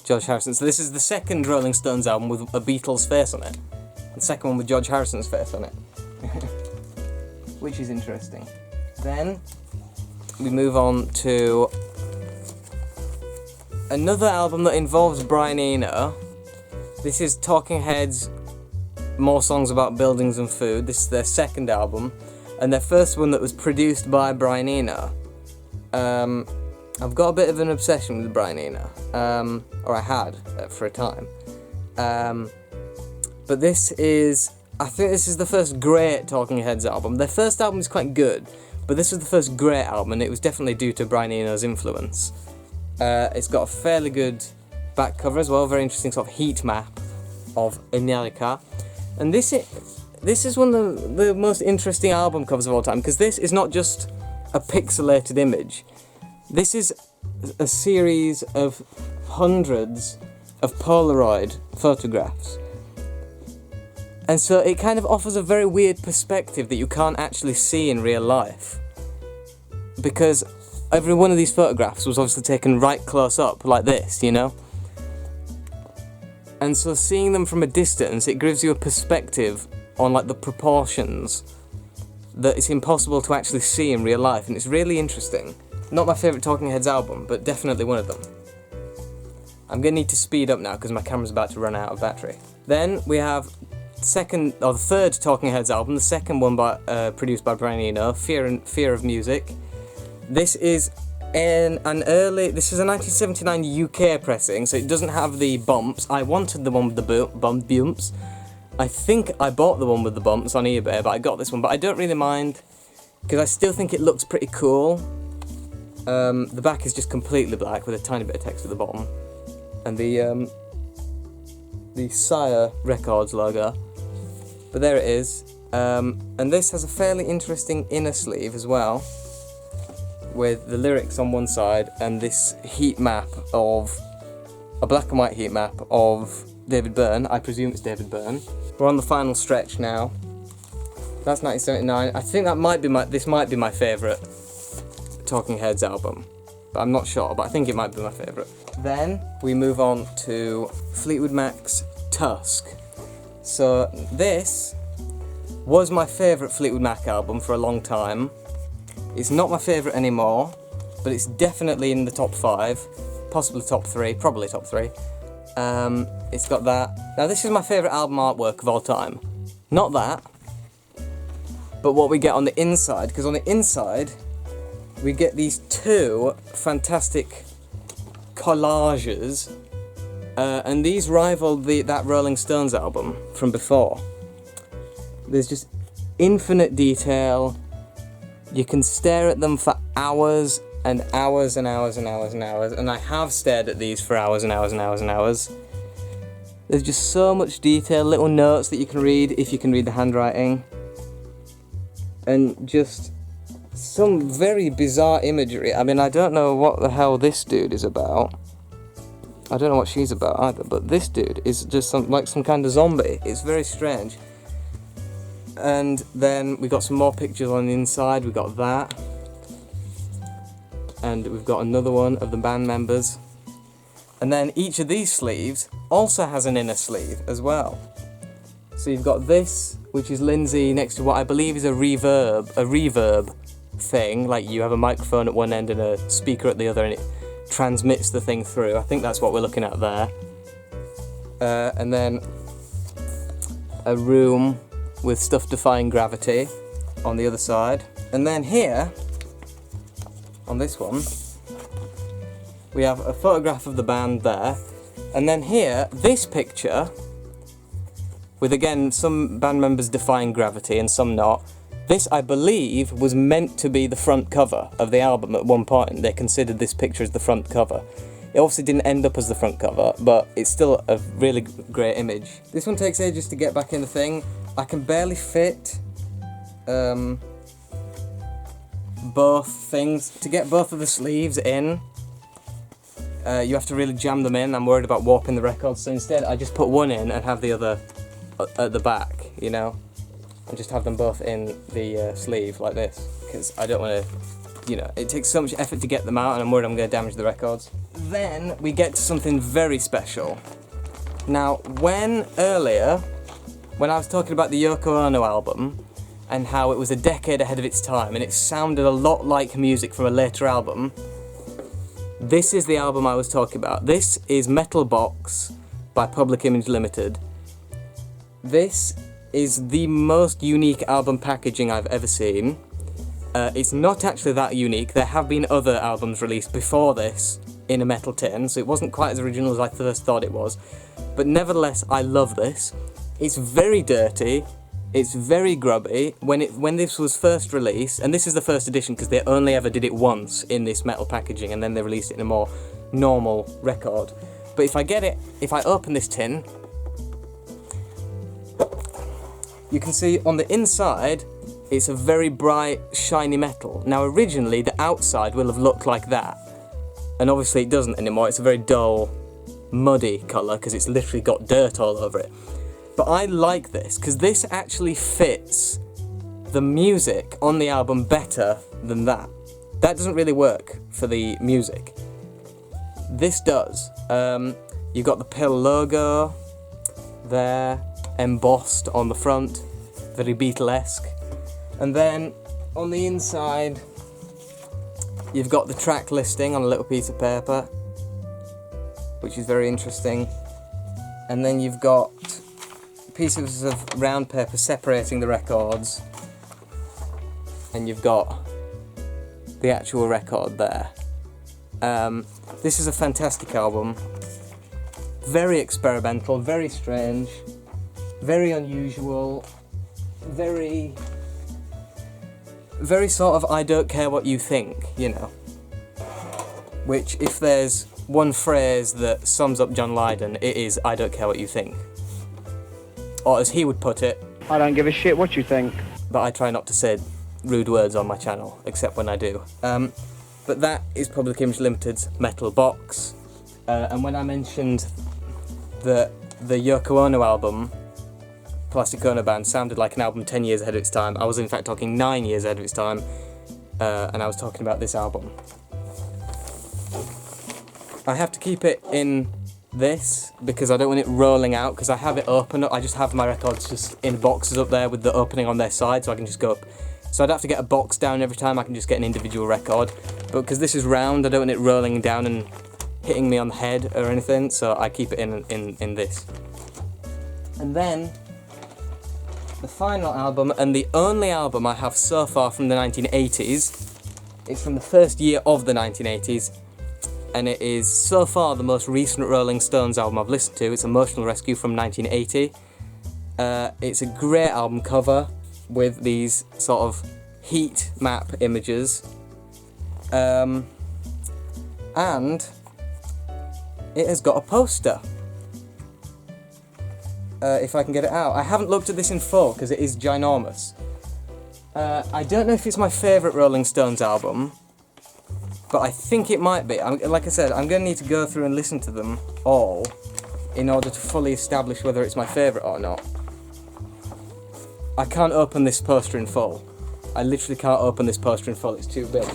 George Harrison. So this is the second Rolling Stones album with a Beatles face on it. The second one with George Harrison's face on it. Which is interesting. Then we move on to another album that involves Brian Eno. This is Talking Heads, More Songs About Buildings and Food. This is their second album, and their first one that was produced by Brian Eno. I've got a bit of an obsession with Brian Eno, or I had for a time. But this is, I think this is the first great Talking Heads album. Their first album is quite good, but this was the first great album, and it was definitely due to Brian Eno's influence. It's got a fairly good back cover as well, very interesting sort of heat map of America. And this is one of the most interesting album covers of all time, because this is not just a pixelated image. This is a series of hundreds of Polaroid photographs. And so it kind of offers a very weird perspective that you can't actually see in real life. Because every one of these photographs was obviously taken right close up, like this, you know? And so seeing them from a distance, it gives you a perspective on like the proportions that it's impossible to actually see in real life, and it's really interesting. Not my favourite Talking Heads album, but definitely one of them. I'm going to need to speed up now because my camera's about to run out of battery. Then we have the third Talking Heads album, the second one produced by Brian Eno, Fear of Music. This is this is a 1979 UK pressing, so it doesn't have the bumps. I wanted the one with the bumps. I think I bought the one with the bumps on eBay, but I got this one. But I don't really mind, because I still think it looks pretty cool. The back is just completely black with a tiny bit of text at the bottom. And the Sire Records logo. But there it is. And this has a fairly interesting inner sleeve as well, with the lyrics on one side and this heat map of a black and white heat map of David Byrne. I presume it's David Byrne. We're on the final stretch now. That's 1979. I think this might be my favourite Talking Heads album, but I'm not sure, but I think it might be my favourite. Then we move on to Fleetwood Mac's Tusk. So this was my favourite Fleetwood Mac album for a long time. It's not my favourite anymore, but it's definitely in the top 5, possibly top 3, probably top 3. It's got that. Now this is my favourite album artwork of all time. Not that, but what we get on the inside, because on the inside we get these two fantastic collages And these rival that Rolling Stones album from before. There's just infinite detail. You can stare at them for hours and hours and hours and hours and hours, and I have stared at these for hours and hours and hours and hours. There's just so much detail, little notes that you can read if you can read the handwriting, and just some very bizarre imagery. I mean, I don't know what the hell this dude is about. I don't know what she's about either, but this dude is just like some kind of zombie. It's very strange. And then we got some more pictures on the inside. We got that. And we've got another one of the band members. And then each of these sleeves also has an inner sleeve as well. So you've got this, which is Lindsay next to what I believe is a reverb thing. Like you have a microphone at one end and a speaker at the other, and it transmits the thing through. I think that's what we're looking at there. And then a room with stuff defying gravity on the other side. And then here, on this one, we have a photograph of the band there. And then here, this picture, with again some band members defying gravity and some not. This, I believe, was meant to be the front cover of the album at one point. They considered this picture as the front cover. It obviously didn't end up as the front cover, but it's still a really great image. This one takes ages to get back in the thing. I can barely fit both things. To get both of the sleeves in, you have to really jam them in. I'm worried about warping the records, so instead I just put one in and have the other at the back, you know? And just have them both in the sleeve like this, because I don't want to, you know, it takes so much effort to get them out and I'm worried I'm going to damage the records. Then we get to something very special. Now, earlier, when I was talking about the Yoko Ono album and how it was a decade ahead of its time and it sounded a lot like music from a later album, this is the album I was talking about. This is Metal Box by Public Image Limited. This is the most unique album packaging I've ever seen. It's not actually that unique. There have been other albums released before this in a metal tin, so it wasn't quite as original as I first thought it was. But nevertheless, I love this. It's very dirty. It's very grubby. When this was first released, and this is the first edition because they only ever did it once in this metal packaging, and then they released it in a more normal record. But if I open this tin, you can see on the inside, it's a very bright, shiny metal. Now originally, the outside will have looked like that. And obviously it doesn't anymore, it's a very dull, muddy colour, because it's literally got dirt all over it. But I like this, because this actually fits the music on the album better than that. That doesn't really work for the music. This does. You've got the Pill logo there, embossed on the front, very Beatlesque. And then on the inside, you've got the track listing on a little piece of paper, which is very interesting. And then you've got pieces of round paper separating the records, and you've got the actual record there. This is a fantastic album, very experimental, very strange, very unusual, very sort of I don't care what you think, you know. Which, if there's one phrase that sums up John Lydon, it is I don't care what you think. Or as he would put it, I don't give a shit what you think. But I try not to say rude words on my channel, except when I do. But that is Public Image Limited's Metal Box. And when I mentioned that the Yoko Ono album, Plastic Ono Band, sounded like an album 10 years ahead of its time, I was in fact talking 9 years ahead of its time, and I was talking about this album. I have to keep it in this because I don't want it rolling out, because I have it open. I just have my records just in boxes up there with the opening on their side, so I can just go up. So I'd have to get a box down every time. I can just get an individual record, but because this is round, I don't want it rolling down and hitting me on the head or anything, so I keep it in this. And then the final album, and the only album I have so far from the 1980s, it's from the first year of the 1980s, and it is so far the most recent Rolling Stones album I've listened to. It's Emotional Rescue from 1980. It's a great album cover with these sort of heat map images, and it has got a poster. If I can get it out. I haven't looked at this in full because it is ginormous. I don't know if it's my favourite Rolling Stones album, but I think it might be. Like I said, I'm going to need to go through and listen to them all in order to fully establish whether it's my favourite or not. I can't open this poster in full. I literally can't open this poster in full, it's too big.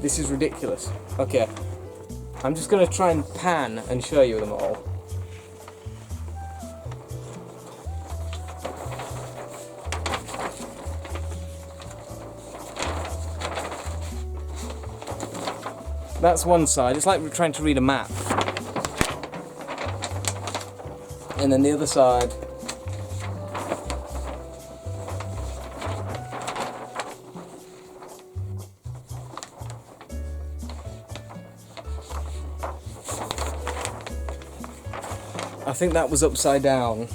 This is ridiculous. Okay, I'm just going to try and pan and show you them all. That's one side, it's like we're trying to read a map. And then the other side. I think that was upside down,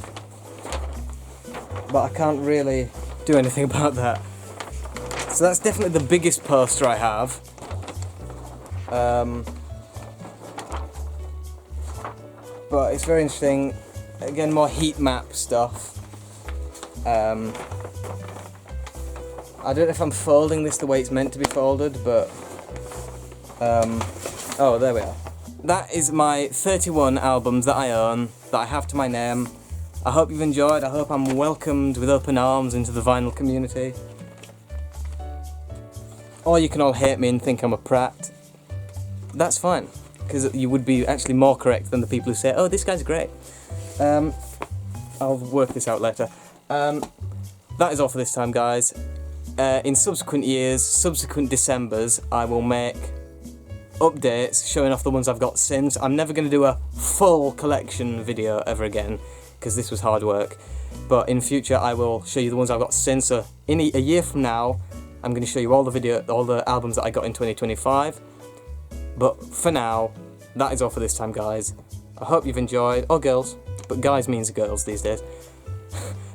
but I can't really do anything about that. So that's definitely the biggest poster I have. But it's very interesting. Again, more heat map stuff. I don't know if I'm folding this the way it's meant to be folded, but oh, there we are. That is my 31 albums that I own, that I have to my name. I hope you've enjoyed. I hope I'm welcomed with open arms into the vinyl community. Or you can all hate me and think I'm a prat. That's fine, because you would be actually more correct than the people who say, oh, this guy's great. I'll work this out later. That is all for this time, guys. In subsequent years, subsequent Decembers, I will make updates showing off the ones I've got since. I'm never going to do a full collection video ever again, because this was hard work. But in future, I will show you the ones I've got since. So in a year from now, I'm going to show you all the albums that I got in 2025. But for now, that is all for this time, guys. I hope you've enjoyed, or girls, but guys means girls these days.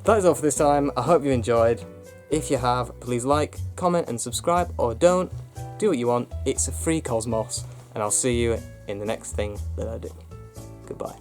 That is all for this time. I hope you enjoyed. If you have, please like, comment and subscribe, or don't. Do what you want. It's a free cosmos, and I'll see you in the next thing that I do. Goodbye.